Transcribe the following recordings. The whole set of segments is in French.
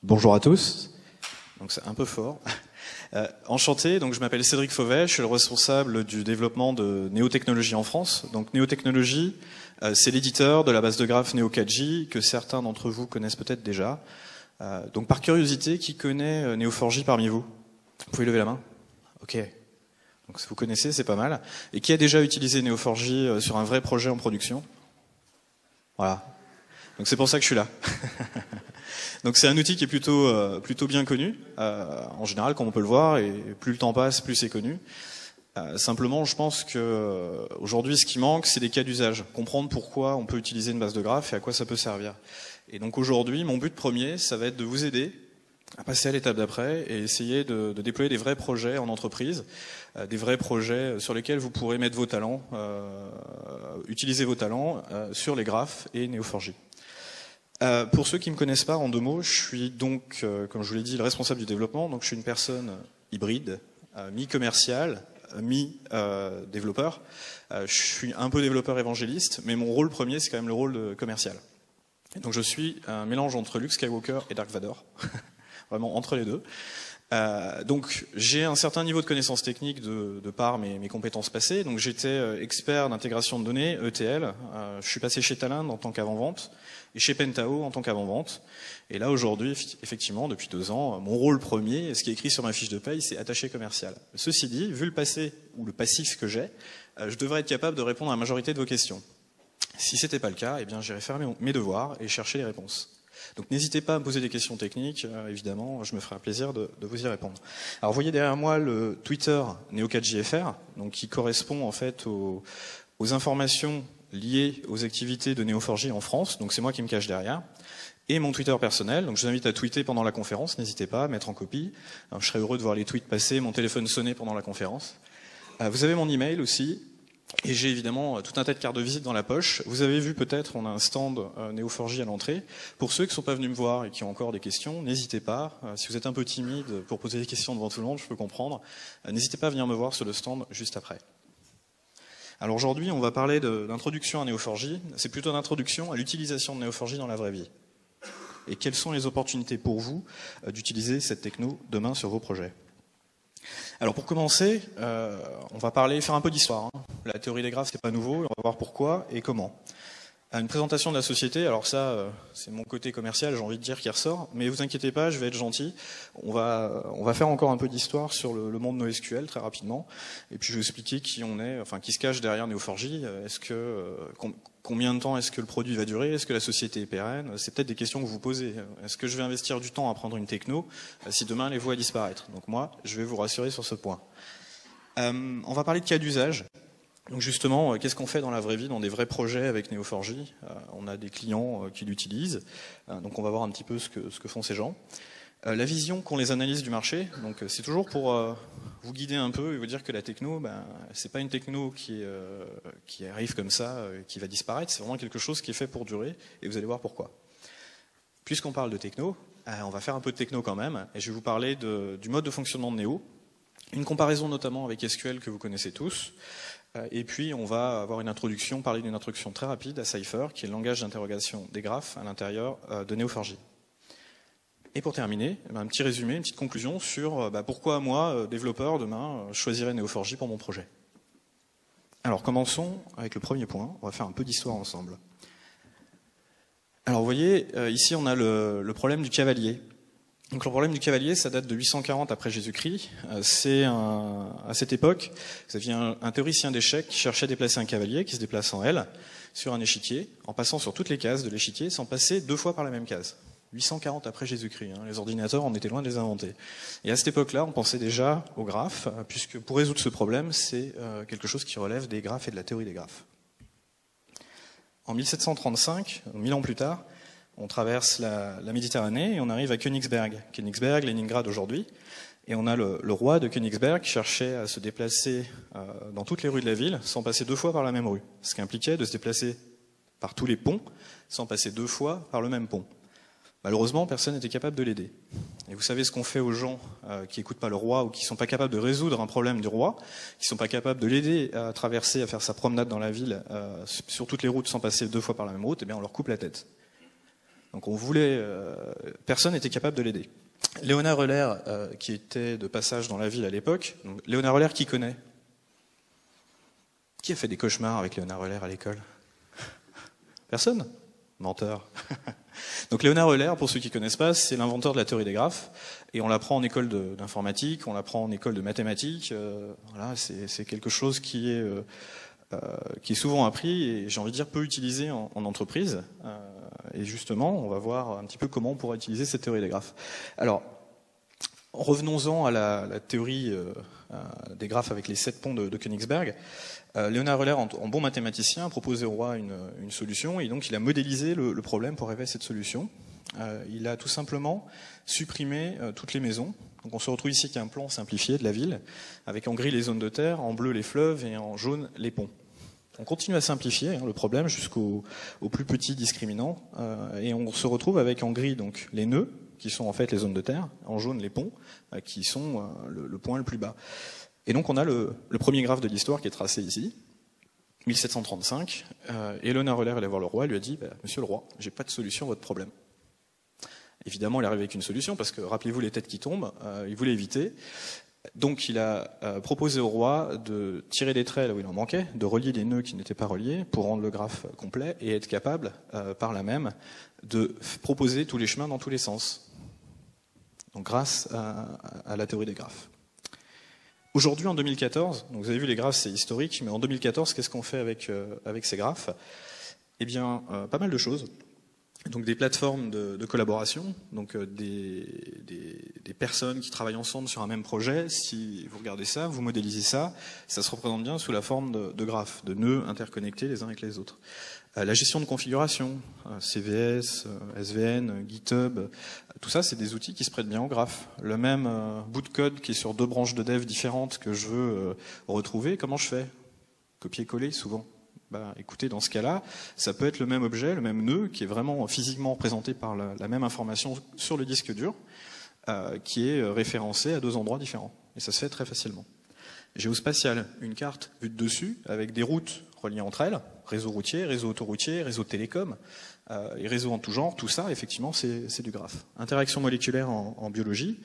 Bonjour à tous. Donc c'est un peu fort. Enchanté, donc je m'appelle Cédric Fauvet, je suis le responsable du développement de Néo-Technologies en France. Donc Néo-Technologies, c'est l'éditeur de la base de graphes Neo4j que certains d'entre vous connaissent peut-être déjà. Donc par curiosité, qui connaît Neo4j parmi vous? Vous pouvez lever la main? Ok. Donc si vous connaissez, c'est pas mal. Et qui a déjà utilisé Neo4j sur un vrai projet en production? Voilà. Donc c'est pour ça que je suis là. Donc c'est un outil qui est plutôt bien connu, en général, comme on peut le voir, et plus le temps passe, plus c'est connu. Simplement, je pense que aujourd'hui, ce qui manque, c'est des cas d'usage. Comprendre pourquoi on peut utiliser une base de graphes et à quoi ça peut servir. Et donc aujourd'hui, mon but premier, ça va être de vous aider à passer à l'étape d'après et essayer de déployer des vrais projets en entreprise, des vrais projets sur lesquels vous pourrez mettre vos talents, utiliser vos talents sur les graphes et Neo4j. Pour ceux qui ne me connaissent pas, en deux mots, je suis donc, comme je vous l'ai dit, le responsable du développement. Donc je suis une personne hybride, mi-commercial, mi-développeur. Je suis un peu développeur évangéliste, mais mon rôle premier, c'est quand même le rôle de commercial. Et donc je suis un mélange entre Luke Skywalker et Dark Vador, vraiment entre les deux. Donc j'ai un certain niveau de connaissance technique de par mes compétences passées. Donc j'étais expert d'intégration de données, ETL. Je suis passé chez Talend en tant qu'avant-vente et chez Pentao en tant qu'avant-vente. Et là aujourd'hui, effectivement, depuis 2 ans, mon rôle premier, ce qui est écrit sur ma fiche de paye, c'est attaché commercial. Ceci dit, vu le passé ou le passif que j'ai, je devrais être capable de répondre à la majorité de vos questions. Si c'était pas le cas, eh bien j'irai faire mes devoirs et chercher les réponses. Donc n'hésitez pas à me poser des questions techniques, évidemment, je me ferai un plaisir de vous y répondre. Alors vous voyez derrière moi le Twitter Neo4jfr, donc qui correspond en fait aux informations liées aux activités de Neo4j en France, donc c'est moi qui me cache derrière, et mon Twitter personnel, donc je vous invite à tweeter pendant la conférence, n'hésitez pas à mettre en copie. Alors, je serais heureux de voir les tweets passer, mon téléphone sonner pendant la conférence. Vous avez mon email aussi. Et j'ai évidemment tout un tas de cartes de visite dans la poche. Vous avez vu peut-être, on a un stand Neo4j à l'entrée. Pour ceux qui ne sont pas venus me voir et qui ont encore des questions, n'hésitez pas. Si vous êtes un peu timide pour poser des questions devant tout le monde, je peux comprendre. N'hésitez pas à venir me voir sur le stand juste après. Alors aujourd'hui, on va parler d'introduction à Neo4j. C'est plutôt d'introduction à l'utilisation de Neo4j dans la vraie vie. Et quelles sont les opportunités pour vous d'utiliser cette techno demain sur vos projets? Alors pour commencer, on va faire un peu d'histoire. La théorie des graphes, c'est pas nouveau, on va voir pourquoi et comment. Une présentation de la société, alors ça, c'est mon côté commercial, j'ai envie de dire, qui ressort, mais vous inquiétez pas, je vais être gentil. On va faire encore un peu d'histoire sur le monde NoSQL très rapidement, et puis je vais vous expliquer qui on est, enfin qui se cache derrière Neo4j. Combien de temps est-ce que le produit va durer? Est-ce que la société est pérenne? C'est peut-être des questions que vous vous posez. Est-ce que je vais investir du temps à prendre une techno si demain elle est vouée à disparaître? Donc moi, je vais vous rassurer sur ce point. On va parler de cas d'usage. Donc justement, qu'est-ce qu'on fait dans la vraie vie, dans des vrais projets avec Neo4j? On a des clients qui l'utilisent, donc on va voir un petit peu ce que font ces gens. La vision qu'ont les analyses du marché, donc c'est toujours pour vous guider un peu et vous dire que la techno, c'est pas une techno qui arrive comme ça, qui va disparaître, c'est vraiment quelque chose qui est fait pour durer, et vous allez voir pourquoi. Puisqu'on parle de techno, on va faire un peu de techno quand même, et je vais vous parler du mode de fonctionnement de Neo, une comparaison notamment avec SQL que vous connaissez tous, et puis on va avoir parler d'une introduction très rapide à Cypher, qui est le langage d'interrogation des graphes à l'intérieur de Neo4j. Et pour terminer, un petit résumé, une petite conclusion sur pourquoi moi, développeur, demain, choisirais Neo4j pour mon projet. Alors commençons avec le premier point, on va faire un peu d'histoire ensemble. Alors vous voyez, ici on a le problème du cavalier. Donc le problème du cavalier, ça date de 840 après Jésus-Christ. C'est à cette époque, vous aviez un théoricien d'échecs qui cherchait à déplacer un cavalier qui se déplace en L sur un échiquier, en passant sur toutes les cases de l'échiquier, sans passer 2 fois par la même case. 840 après Jésus-Christ, les ordinateurs, on était loin de les inventer. Et à cette époque-là, on pensait déjà aux graphes, puisque pour résoudre ce problème, c'est quelque chose qui relève des graphes et de la théorie des graphes. En 1735, 1000 ans plus tard, on traverse la Méditerranée et on arrive à Königsberg, Leningrad aujourd'hui. Et on a le roi de Königsberg qui cherchait à se déplacer dans toutes les rues de la ville sans passer 2 fois par la même rue. Ce qui impliquait de se déplacer par tous les ponts sans passer 2 fois par le même pont. Malheureusement, personne n'était capable de l'aider. Et vous savez ce qu'on fait aux gens qui n'écoutent pas le roi ou qui ne sont pas capables de résoudre un problème du roi, qui ne sont pas capables de l'aider à traverser, à faire sa promenade dans la ville sur toutes les routes sans passer 2 fois par la même route, eh bien on leur coupe la tête. Donc on voulait, personne n'était capable de l'aider. Léonard Euler, qui était de passage dans la ville à l'époque, Léonard Euler, qui connaît? Qui a fait des cauchemars avec Léonard Euler à l'école? Personne? Menteur. Donc Léonard Euler, pour ceux qui ne connaissent pas, c'est l'inventeur de la théorie des graphes, et on l'apprend en école d'informatique, on l'apprend en école de mathématiques, voilà, c'est quelque chose qui est souvent appris, et j'ai envie de dire peu utilisé en entreprise, et justement, on va voir un petit peu comment on pourra utiliser cette théorie des graphes. Alors, revenons-en à la théorie des graphes avec les 7 ponts de Königsberg. Léonard Euler, en bon mathématicien, a proposé au roi une solution, et donc il a modélisé le problème pour arriver à cette solution. Il a tout simplement supprimé toutes les maisons. Donc on se retrouve ici avec un plan simplifié de la ville, avec en gris les zones de terre, en bleu les fleuves et en jaune les ponts. On continue à simplifier le problème jusqu'au plus petit discriminant, et on se retrouve avec en gris donc les nœuds, qui sont en fait les zones de terre, en jaune les ponts, qui sont le point le plus bas. Et donc on a le premier graphe de l'histoire qui est tracé ici, 1735, et Léonard Euler allait voir le roi et lui a dit Monsieur le roi, j'ai pas de solution à votre problème. Évidemment, il arrive avec une solution, parce que rappelez-vous les têtes qui tombent, il voulait éviter. Donc il a proposé au roi de tirer des traits là où il en manquait, de relier les nœuds qui n'étaient pas reliés pour rendre le graphe complet et être capable, par là même, de proposer tous les chemins dans tous les sens. Donc grâce à la théorie des graphes. Aujourd'hui, en 2014, donc vous avez vu les graphes, c'est historique, mais en 2014, qu'est-ce qu'on fait avec ces graphes? Eh bien, pas mal de choses. Donc des plateformes de collaboration, donc des personnes qui travaillent ensemble sur un même projet. Si vous regardez ça, vous modélisez ça, ça se représente bien sous la forme de graphes, de nœuds interconnectés les uns avec les autres. La gestion de configuration, CVS, SVN, GitHub, tout ça c'est des outils qui se prêtent bien au graphe. Le même bout de code qui est sur 2 branches de dev différentes que je veux retrouver, comment je fais? Copier-coller souvent. Écoutez, dans ce cas-là, ça peut être le même objet, le même nœud, qui est vraiment physiquement représenté par la même information sur le disque dur, qui est référencé à 2 endroits différents. Et ça se fait très facilement. Géospatial, une carte vue de dessus, avec des routes reliées entre elles, réseau routier, réseau autoroutier, réseau télécom, et réseaux en tout genre, tout ça, effectivement, c'est du graphe. Interaction moléculaire en biologie.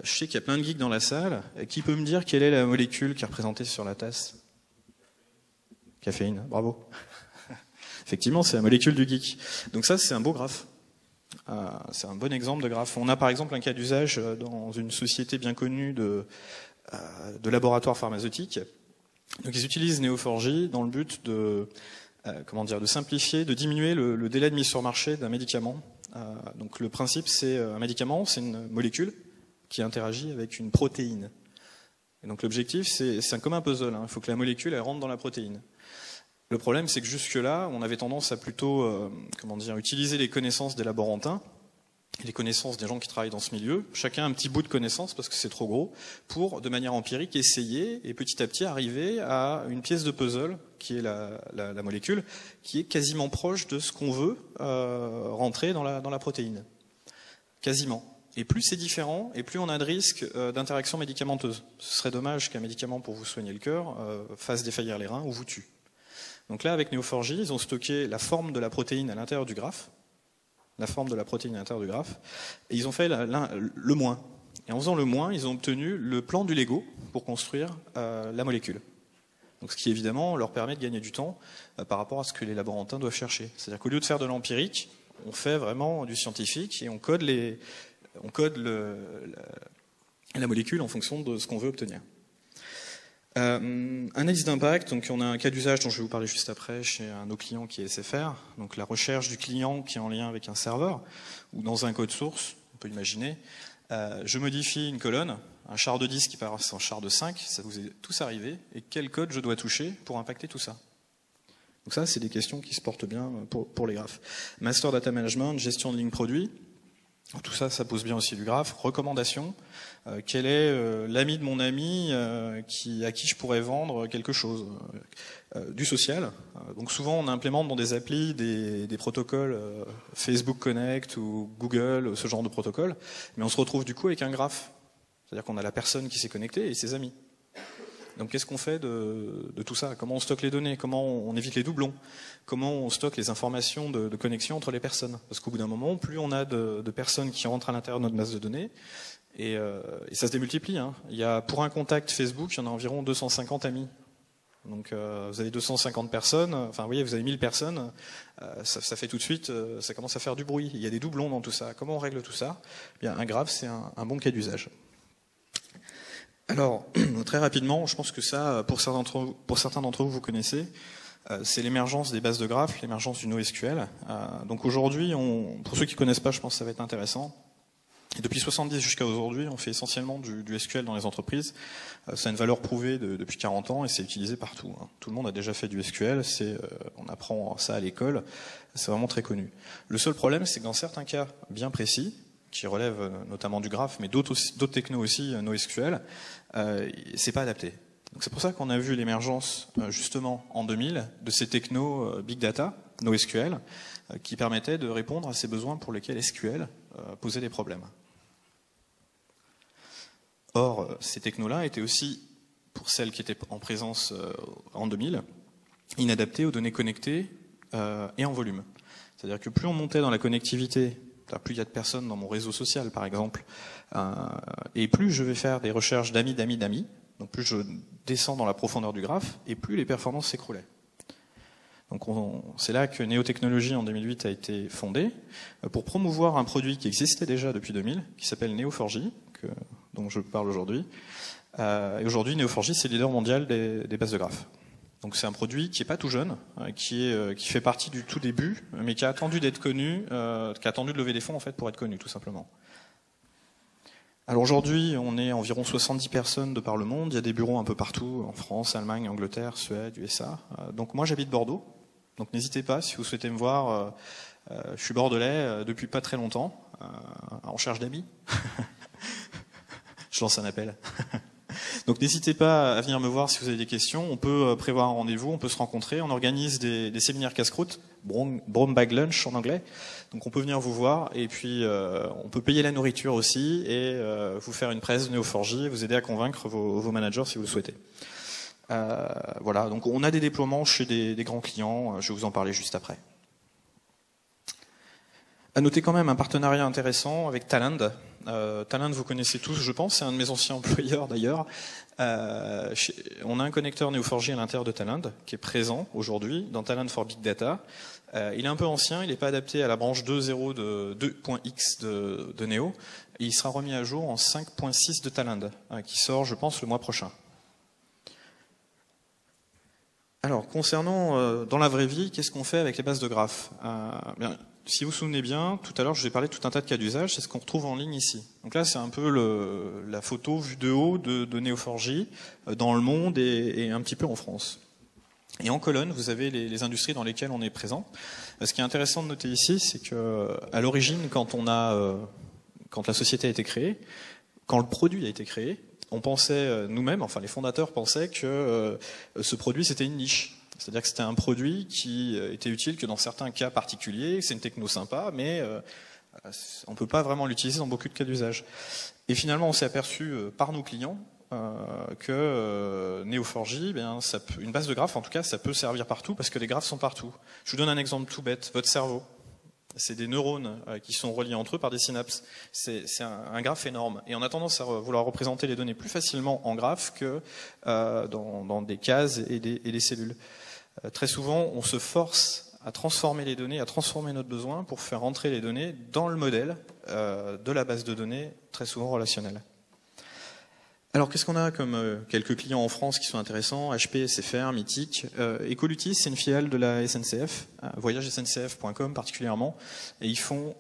Je sais qu'il y a plein de geeks dans la salle. Qui peut me dire quelle est la molécule qui est représentée sur la tasse? Caféine, bravo. Effectivement, c'est la molécule du geek. Donc ça, c'est un beau graphe. C'est un bon exemple de graphe. On a par exemple un cas d'usage dans une société bien connue de laboratoires pharmaceutiques. Donc ils utilisent Neo4j dans le but de simplifier, de diminuer le délai de mise sur marché d'un médicament. Donc le principe, c'est un médicament, c'est une molécule qui interagit avec une protéine. Et donc l'objectif, c'est comme un puzzle. Il faut que la molécule elle rentre dans la protéine. Le problème, c'est que jusque-là, on avait tendance à plutôt utiliser les connaissances des laborantins, les connaissances des gens qui travaillent dans ce milieu, chacun un petit bout de connaissances parce que c'est trop gros, pour, de manière empirique, essayer et petit à petit arriver à une pièce de puzzle, qui est la molécule, qui est quasiment proche de ce qu'on veut rentrer dans la protéine. Quasiment. Et plus c'est différent, et plus on a de risques d'interaction médicamenteuse. Ce serait dommage qu'un médicament pour vous soigner le cœur fasse défaillir les reins ou vous tue. Donc là, avec Neo4j, ils ont stocké la forme de la protéine à l'intérieur du graphe, et ils ont fait le moins. Et en faisant le moins, ils ont obtenu le plan du Lego pour construire la molécule. Donc, ce qui évidemment leur permet de gagner du temps par rapport à ce que les laborantins doivent chercher. C'est-à-dire qu'au lieu de faire de l'empirique, on fait vraiment du scientifique et on code la molécule en fonction de ce qu'on veut obtenir. Analyse d'impact, donc on a un cas d'usage dont je vais vous parler juste après chez un de nos clients qui est SFR, donc la recherche du client qui est en lien avec un serveur, ou dans un code source, on peut imaginer, je modifie une colonne, un char de 10 qui passe en char de 5, ça vous est tous arrivé, et quel code je dois toucher pour impacter tout ça? Donc ça, c'est des questions qui se portent bien pour les graphes. Master Data Management, gestion de ligne produit, tout ça, ça pose bien aussi du graphe. Recommandation, quel est l'ami de mon ami à qui je pourrais vendre quelque chose? Du social. Donc souvent, on implémente dans des applis des protocoles Facebook Connect ou Google, ce genre de protocole, mais on se retrouve du coup avec un graphe. C'est-à-dire qu'on a la personne qui s'est connectée et ses amis. Donc qu'est-ce qu'on fait de tout ça? Comment on stocke les données? Comment on évite les doublons? Comment on stocke les informations de connexion entre les personnes? Parce qu'au bout d'un moment, plus on a de personnes qui rentrent à l'intérieur de notre base de données, et ça se démultiplie. Hein. Il y a, pour un contact Facebook, il y en a environ 250 amis. Donc vous avez 250 personnes, enfin vous voyez, vous avez 1000 personnes, ça fait tout de suite, ça commence à faire du bruit. Il y a des doublons dans tout ça. Comment on règle tout ça? Eh bien, un graphe, c'est un bon cas d'usage. Alors, très rapidement, je pense que ça, pour certains d'entre vous, vous connaissez, c'est l'émergence des bases de graphes, l'émergence du NoSQL. Donc aujourd'hui, pour ceux qui ne connaissent pas, je pense que ça va être intéressant. Et depuis 70 jusqu'à aujourd'hui, on fait essentiellement du SQL dans les entreprises. Ça a une valeur prouvée depuis 40 ans et c'est utilisé partout. Hein. Tout le monde a déjà fait du SQL, on apprend ça à l'école, c'est vraiment très connu. Le seul problème, c'est que dans certains cas bien précis, qui relèvent notamment du graphe, mais d'autres technos aussi, NoSQL, c'est pas adapté. Donc c'est pour ça qu'on a vu l'émergence justement en 2000 de ces technos Big Data, NoSQL, qui permettaient de répondre à ces besoins pour lesquels SQL posait des problèmes. Or, ces technos-là étaient aussi, pour celles qui étaient en présence en 2000, inadaptées aux données connectées et en volume. C'est-à-dire que plus on montait dans la connectivité, plus il y a de personnes dans mon réseau social, par exemple, et plus je vais faire des recherches d'amis, donc plus je descends dans la profondeur du graphe, et plus les performances s'écroulaient. Donc c'est là que Néotechnologies en 2008 a été fondée pour promouvoir un produit qui existait déjà depuis 2000, qui s'appelle Neo4j, dont je parle aujourd'hui. Et aujourd'hui, Neo4j, c'est le leader mondial des bases de graphes. Donc c'est un produit qui est pas tout jeune, qui fait partie du tout début, mais qui a attendu d'être connu, qui a attendu de lever des fonds en fait pour être connu, tout simplement. Alors aujourd'hui, on est environ 70 personnes de par le monde. Il y a des bureaux un peu partout, en France, Allemagne, Angleterre, Suède, USA. Donc moi, j'habite Bordeaux. Donc n'hésitez pas, si vous souhaitez me voir, je suis bordelais depuis pas très longtemps, en recherche d'amis. Je lance un appel. Donc n'hésitez pas à venir me voir si vous avez des questions. On peut prévoir un rendez-vous, on peut se rencontrer. On organise des séminaires casse-croûte, brown bag lunch en anglais. Donc on peut venir vous voir et puis on peut payer la nourriture aussi et vous faire une presse de Neo4j et vous aider à convaincre vos managers si vous le souhaitez. Voilà, donc on a des déploiements chez des grands clients, je vais vous en parler juste après. À noter quand même un partenariat intéressant avec Talend. Talend, vous connaissez tous, je pense, c'est un de mes anciens employeurs d'ailleurs. On a un connecteur Neo4j à l'intérieur de Talend qui est présent aujourd'hui dans Talend for Big Data. Il est un peu ancien, il n'est pas adapté à la branche 2.0 de 2.x de Neo. Et il sera remis à jour en 5.6 de Talend, qui sort, je pense, le mois prochain. Alors, concernant dans la vraie vie, qu'est-ce qu'on fait avec les bases de graphes? Si vous vous souvenez bien, tout à l'heure, je vous ai parlé de tout un tas de cas d'usage, c'est ce qu'on retrouve en ligne ici. Donc là, c'est un peu la photo vue de haut de Neo4j dans le monde et un petit peu en France. Et en colonne, vous avez les industries dans lesquelles on est présent. Ce qui est intéressant de noter ici, c'est que à l'origine, quand la société a été créée, quand le produit a été créé, on pensait nous-mêmes, enfin les fondateurs pensaient que ce produit c'était une niche. C'est-à-dire que c'était un produit qui était utile que dans certains cas particuliers, c'est une techno sympa, mais on ne peut pas vraiment l'utiliser dans beaucoup de cas d'usage. Et finalement, on s'est aperçu par nos clients que Neo4j, une base de graphes, en tout cas, ça peut servir partout parce que les graphes sont partout. Je vous donne un exemple tout bête. Votre cerveau, c'est des neurones qui sont reliés entre eux par des synapses. C'est un graphe énorme. Et on a tendance à vouloir représenter les données plus facilement en graphe que dans des cases et des cellules. Très souvent, on se force à transformer les données, à transformer notre besoin pour faire entrer les données dans le modèle de la base de données, très souvent relationnelle. Alors, qu'est-ce qu'on a comme quelques clients en France qui sont intéressants? HP, SFR, Mythic. Ecolutis, c'est une filiale de la SNCF, voyagesncf.com particulièrement, et ils font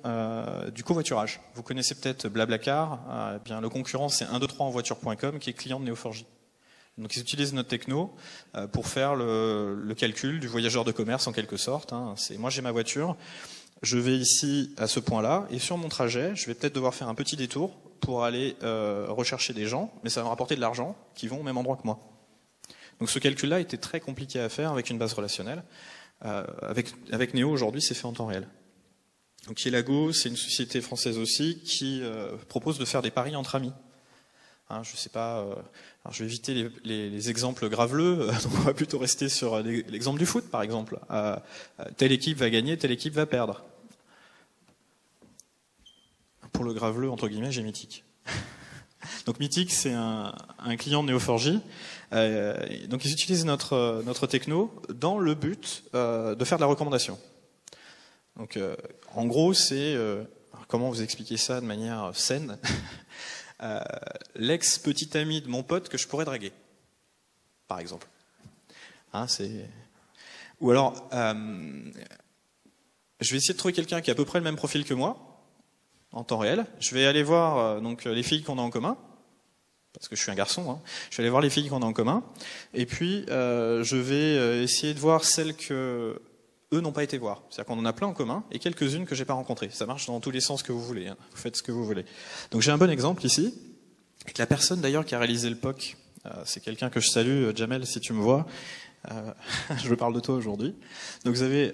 du covoiturage. Vous connaissez peut-être Blablacar, bien le concurrent c'est 123 en voiture.com qui est client de Neo4j. Donc ils utilisent notre techno pour faire le calcul du voyageur de commerce en quelque sorte. Moi j'ai ma voiture, je vais ici à ce point-là, et sur mon trajet, je vais peut-être devoir faire un petit détour pour aller rechercher des gens, mais ça va me rapporter de l'argent qui vont au même endroit que moi. Donc ce calcul-là était très compliqué à faire avec une base relationnelle. Avec Neo aujourd'hui, c'est fait en temps réel. Donc Yelago, c'est une société française aussi qui propose de faire des paris entre amis. Hein, je sais pas. Alors je vais éviter les exemples graveleux. Donc on va plutôt rester sur l'exemple du foot, par exemple. Telle équipe va gagner, telle équipe va perdre. Pour le graveleux, entre guillemets, j'ai Mythic. Donc Mythic, c'est un client de Neo4j. Donc ils utilisent notre techno dans le but de faire de la recommandation. Donc en gros, c'est comment vous expliquer ça de manière saine. L'ex-petit ami de mon pote que je pourrais draguer, par exemple. Hein, ou alors, je vais essayer de trouver quelqu'un qui a à peu près le même profil que moi, en temps réel. Je vais aller voir donc les filles qu'on a en commun, parce que je suis un garçon. Hein. Je vais aller voir les filles qu'on a en commun, et puis je vais essayer de voir celles que eux n'ont pas été voir. C'est-à-dire qu'on en a plein en commun et quelques-unes que j'ai pas rencontrées. Ça marche dans tous les sens que vous voulez. Hein. Vous faites ce que vous voulez. Donc j'ai un bon exemple ici. Avec la personne d'ailleurs qui a réalisé le POC, c'est quelqu'un que je salue, Jamel, si tu me vois. Je parle de toi aujourd'hui. Donc vous avez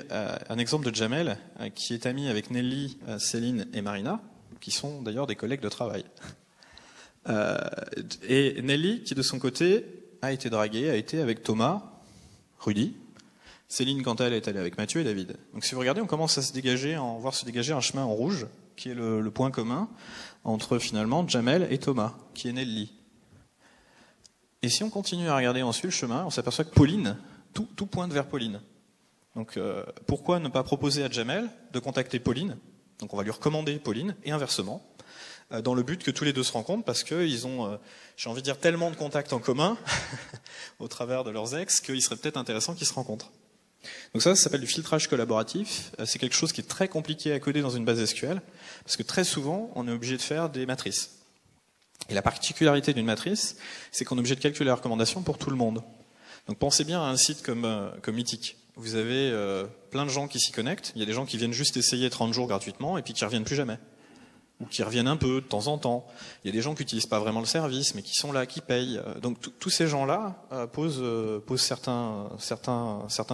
un exemple de Jamel qui est ami avec Nelly, Céline et Marina, qui sont d'ailleurs des collègues de travail. Et Nelly, qui de son côté a été draguée, a été avec Thomas, Rudy. Céline, quant à elle, est allée avec Mathieu et David. Donc si vous regardez, on commence à voir se dégager un chemin en rouge, qui est le point commun entre finalement Jamel et Thomas, qui est Nelly. Et si on continue à regarder ensuite le chemin, on s'aperçoit que Pauline, tout pointe vers Pauline. Donc pourquoi ne pas proposer à Jamel de contacter Pauline? Donc on va lui recommander Pauline, et inversement, dans le but que tous les deux se rencontrent, parce qu'ils ont, j'ai envie de dire, tellement de contacts en commun, au travers de leurs ex, qu'il serait peut-être intéressant qu'ils se rencontrent. Donc ça s'appelle du filtrage collaboratif. C'est quelque chose qui est très compliqué à coder dans une base SQL, parce que très souvent, on est obligé de faire des matrices. Et la particularité d'une matrice, c'est qu'on est obligé de calculer la recommandation pour tout le monde. Donc pensez bien à un site comme Mythic. Vous avez plein de gens qui s'y connectent. Il y a des gens qui viennent juste essayer 30 jours gratuitement et puis qui reviennent plus jamais. Ou qui reviennent un peu de temps en temps. Il y a des gens qui n'utilisent pas vraiment le service, mais qui sont là, qui payent. Donc tous ces gens-là posent certains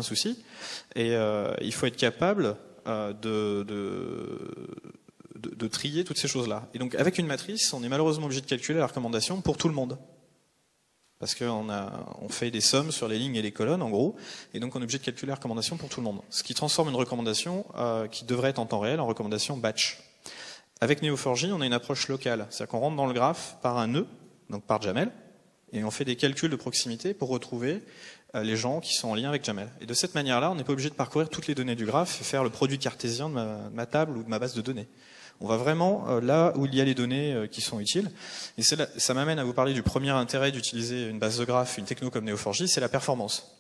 soucis, et il faut être capable de trier toutes ces choses-là. Et donc avec une matrice, on est malheureusement obligé de calculer la recommandation pour tout le monde. Parce qu'on fait des sommes sur les lignes et les colonnes, en gros, et donc on est obligé de calculer la recommandation pour tout le monde. Ce qui transforme une recommandation qui devrait être en temps réel en recommandation batch. Avec Neo4j, on a une approche locale, c'est-à-dire qu'on rentre dans le graphe par un nœud, donc par Jamel, et on fait des calculs de proximité pour retrouver les gens qui sont en lien avec Jamel. Et de cette manière-là, on n'est pas obligé de parcourir toutes les données du graphe et faire le produit cartésien de ma table ou de ma base de données. On va vraiment là où il y a les données qui sont utiles. Et ça m'amène à vous parler du premier intérêt d'utiliser une base de graphe, une techno comme Neo4j, c'est la performance.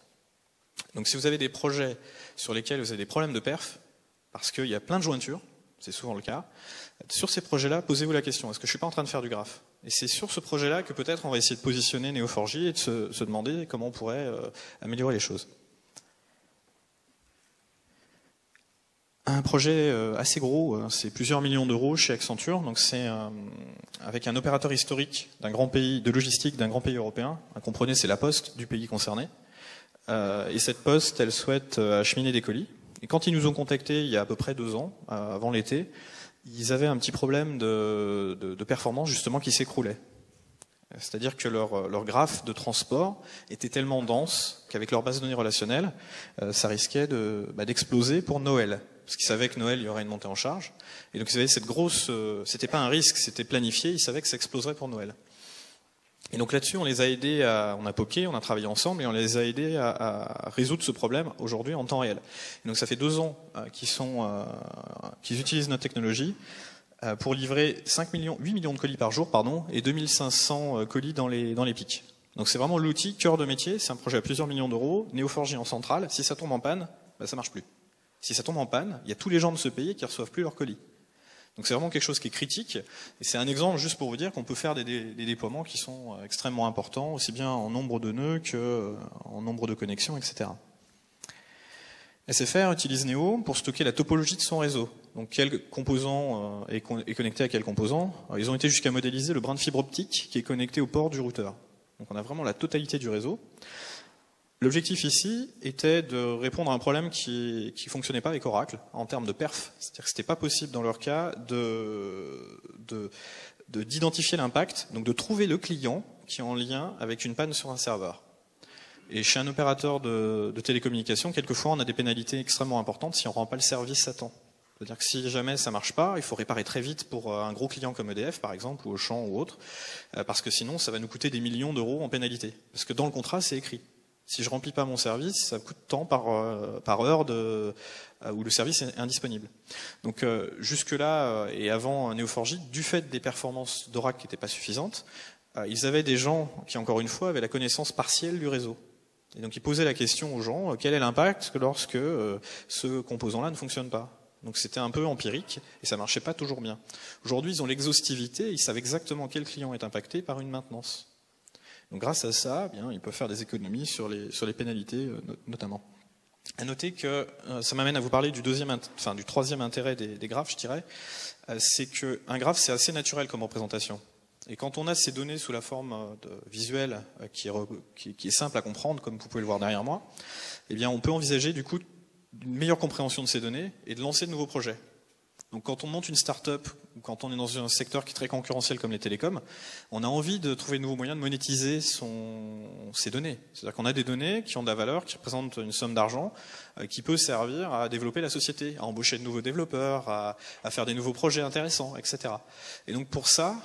Donc si vous avez des projets sur lesquels vous avez des problèmes de perf, parce qu'il y a plein de jointures, c'est souvent le cas, sur ces projets-là, posez-vous la question, est-ce que je suis pas en train de faire du graphe? Et c'est sur ce projet-là que peut-être on va essayer de positionner Neo4j et de se demander comment on pourrait améliorer les choses. Un projet assez gros, c'est plusieurs millions d'euros chez Accenture, donc c'est avec un opérateur historique d'un grand pays de logistique, d'un grand pays européen. Comprenez, c'est la Poste du pays concerné. Et cette Poste, elle souhaite acheminer des colis. Et quand ils nous ont contactés il y a à peu près 2 ans, avant l'été, ils avaient un petit problème de performance justement qui s'écroulait. C'est-à-dire que leur graphe de transport était tellement dense qu'avec leur base de données relationnelle, ça risquait d'exploser pour Noël. Parce qu'ils savaient que Noël, il y aurait une montée en charge. Et donc ils avaient cette grosse... c'était pas un risque, c'était planifié, ils savaient que ça exploserait pour Noël. Et donc là-dessus, on les a aidés on a poké, on a travaillé ensemble et on les a aidés à résoudre ce problème aujourd'hui en temps réel. Et donc ça fait 2 ans qu'ils utilisent notre technologie pour livrer 8 millions de colis par jour, et 2500 colis dans les pics. Donc c'est vraiment l'outil cœur de métier, c'est un projet à plusieurs millions d'euros, Neo4j en centrale. Si ça tombe en panne, ça marche plus. Si ça tombe en panne, il y a tous les gens de ce pays qui reçoivent plus leurs colis. Donc c'est vraiment quelque chose qui est critique, et c'est un exemple juste pour vous dire qu'on peut faire des déploiements qui sont extrêmement importants, aussi bien en nombre de nœuds qu'en nombre de connexions, etc. SFR utilise Neo pour stocker la topologie de son réseau. Donc quel composant est connecté à quel composant. Alors, ils ont été jusqu'à modéliser le brin de fibre optique qui est connecté au port du routeur. Donc on a vraiment la totalité du réseau. L'objectif ici était de répondre à un problème qui fonctionnait pas avec Oracle en termes de perf. C'est-à-dire que c'était pas possible dans leur cas de d'identifier l'impact, donc de trouver le client qui est en lien avec une panne sur un serveur. Et chez un opérateur de télécommunications, quelquefois on a des pénalités extrêmement importantes si on ne rend pas le service à temps. C'est-à-dire que si jamais ça marche pas, il faut réparer très vite pour un gros client comme EDF par exemple, ou Auchan ou autre, parce que sinon ça va nous coûter des millions d'euros en pénalité. Parce que dans le contrat c'est écrit. Si je remplis pas mon service, ça coûte tant par heure où le service est indisponible. Donc jusque-là, et avant Neo4j, du fait des performances d'Oracle qui n'étaient pas suffisantes, ils avaient des gens qui, encore une fois, avaient la connaissance partielle du réseau. Et donc ils posaient la question aux gens, quel est l'impact lorsque ce composant-là ne fonctionne pas? Donc c'était un peu empirique, et ça marchait pas toujours bien. Aujourd'hui, ils ont l'exhaustivité, ils savent exactement quel client est impacté par une maintenance. Donc grâce à ça, eh bien, ils peuvent faire des économies sur les pénalités notamment. À noter que ça m'amène à vous parler du troisième intérêt des graphes, je dirais, c'est qu'un graphe c'est assez naturel comme représentation. Et quand on a ces données sous la forme visuelle qui est simple à comprendre, comme vous pouvez le voir derrière moi, eh bien on peut envisager du coup une meilleure compréhension de ces données et de lancer de nouveaux projets. Donc quand on monte une start-up ou quand on est dans un secteur qui est très concurrentiel comme les télécoms, on a envie de trouver de nouveaux moyens de monétiser ces données. C'est-à-dire qu'on a des données qui ont de la valeur, qui représentent une somme d'argent, qui peut servir à développer la société, à embaucher de nouveaux développeurs, à faire des nouveaux projets intéressants, etc. Et donc pour ça,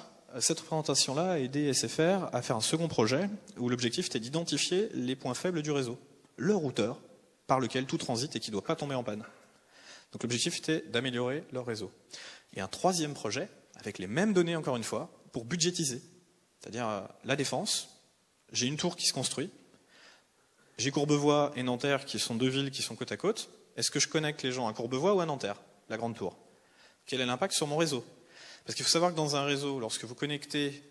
cette représentation-là a aidé SFR à faire un second projet où l'objectif était d'identifier les points faibles du réseau, le routeur par lequel tout transite et qui ne doit pas tomber en panne. Donc l'objectif était d'améliorer leur réseau. Et un troisième projet, avec les mêmes données encore une fois, pour budgétiser. C'est-à-dire la défense, j'ai une tour qui se construit, j'ai Courbevoie et Nanterre qui sont deux villes qui sont côte à côte. Est-ce que je connecte les gens à Courbevoie ou à Nanterre, la grande tour? Quel est l'impact sur mon réseau? Parce qu'il faut savoir que dans un réseau, lorsque vous connectez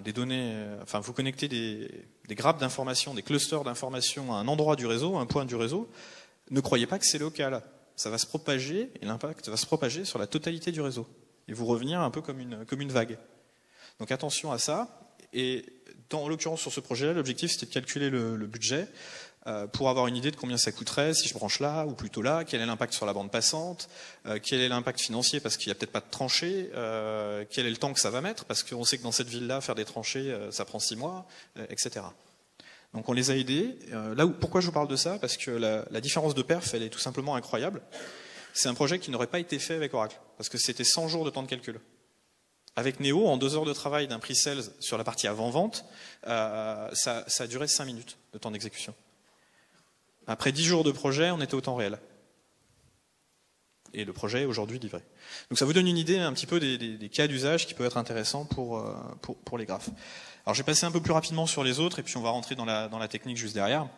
des données, vous connectez des grappes d'informations, des clusters d'informations à un endroit du réseau, à un point du réseau, ne croyez pas que c'est local. Ça va se propager, et l'impact va se propager sur la totalité du réseau. Et vous revenir un peu comme une vague. Donc attention à ça. Et en l'occurrence sur ce projet-là, l'objectif c'était de calculer le budget pour avoir une idée de combien ça coûterait si je branche là ou plutôt là, quel est l'impact sur la bande passante, quel est l'impact financier parce qu'il n'y a peut-être pas de tranchées, quel est le temps que ça va mettre, parce qu'on sait que dans cette ville-là, faire des tranchées, ça prend 6 mois, etc. Donc on les a aidés. Pourquoi je vous parle de ça? Parce que la différence de perf, elle est tout simplement incroyable. C'est un projet qui n'aurait pas été fait avec Oracle, parce que c'était 100 jours de temps de calcul. Avec Neo, en 2 heures de travail d'un pre-sales sur la partie avant-vente, ça a duré 5 minutes de temps d'exécution. Après 10 jours de projet, on était au temps réel. Et le projet est aujourd'hui livré. Donc ça vous donne une idée un petit peu des cas d'usage qui peuvent être intéressants pour les graphes. Alors je vais passer un peu plus rapidement sur les autres et puis on va rentrer dans la technique juste derrière.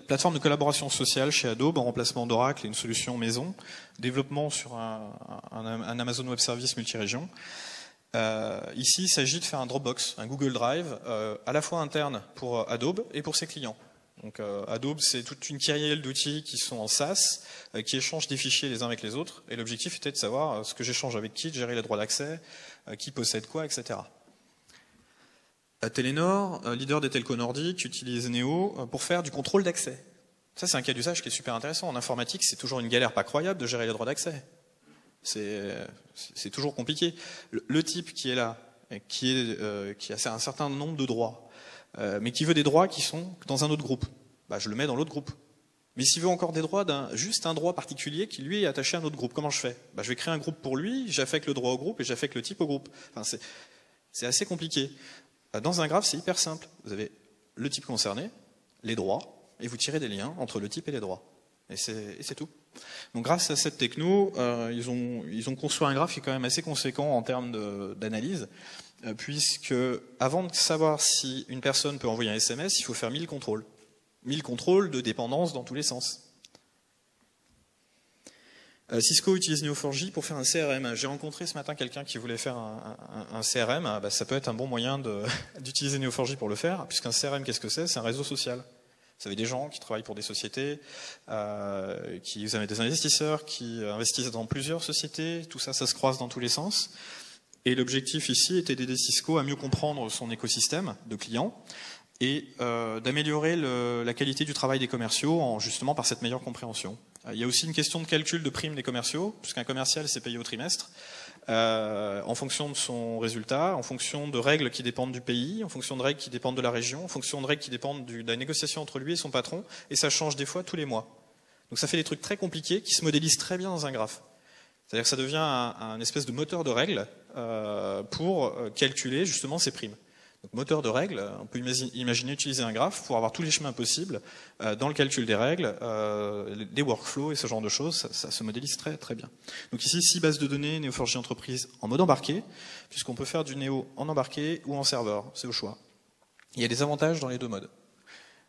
Plateforme de collaboration sociale chez Adobe en remplacement d'Oracle et une solution maison. Développement sur un Amazon Web Service multirégion. Ici, il s'agit de faire un Dropbox, un Google Drive, à la fois interne pour Adobe et pour ses clients. Donc Adobe, c'est toute une kyrielle d'outils qui sont en SaaS, qui échangent des fichiers les uns avec les autres. Et l'objectif était de savoir ce que j'échange avec qui, de gérer les droits d'accès, qui possède quoi, etc. Telenor, leader des telcos nordiques, utilise Neo pour faire du contrôle d'accès. Ça, c'est un cas d'usage qui est super intéressant. En informatique, c'est toujours une galère pas croyable de gérer les droits d'accès. C'est toujours compliqué. Le type qui est là, qui a un certain nombre de droits, mais qui veut des droits qui sont dans un autre groupe, je le mets dans l'autre groupe. Mais s'il veut encore des droits juste un droit particulier qui lui est attaché à un autre groupe, comment je fais? Je vais créer un groupe pour lui, j'affecte le droit au groupe et j'affecte le type au groupe. Enfin, c'est assez compliqué. Dans un graphe, c'est hyper simple. Vous avez le type concerné, les droits, et vous tirez des liens entre le type et les droits. Et c'est tout. Donc grâce à cette techno, ils ont construit un graphe qui est quand même assez conséquent en termes d'analyse, puisque avant de savoir si une personne peut envoyer un SMS, il faut faire 1000 contrôles. 1000 contrôles de dépendance dans tous les sens. Cisco utilise Neo4j pour faire un CRM. J'ai rencontré ce matin quelqu'un qui voulait faire un CRM. Ça peut être un bon moyen d'utiliser Neo4j pour le faire, puisqu'un CRM, qu'est-ce que c'est? C'est un réseau social. Vous avez des gens qui travaillent pour des sociétés, vous avez des investisseurs qui investissent dans plusieurs sociétés. Tout ça, ça se croise dans tous les sens. Et l'objectif ici était d'aider Cisco à mieux comprendre son écosystème de clients et d'améliorer la qualité du travail des commerciaux justement par cette meilleure compréhension. Il y a aussi une question de calcul de primes des commerciaux, puisqu'un commercial c'est payé au trimestre. en fonction de son résultat, en fonction de règles qui dépendent du pays, en fonction de règles qui dépendent de la région, en fonction de règles qui dépendent de la négociation entre lui et son patron, et ça change des fois tous les mois. Donc ça fait des trucs très compliqués qui se modélisent très bien dans un graphe. C'est-à-dire que ça devient un espèce de moteur de règles pour calculer justement ces primes. Donc moteur de règles, on peut imaginer utiliser un graphe pour avoir tous les chemins possibles dans le calcul des règles, des workflows et ce genre de choses, ça se modélise très très bien. Donc ici, 6 bases de données Neo4j Entreprise en mode embarqué, puisqu'on peut faire du Neo en embarqué ou en serveur, c'est au choix. Il y a des avantages dans les deux modes.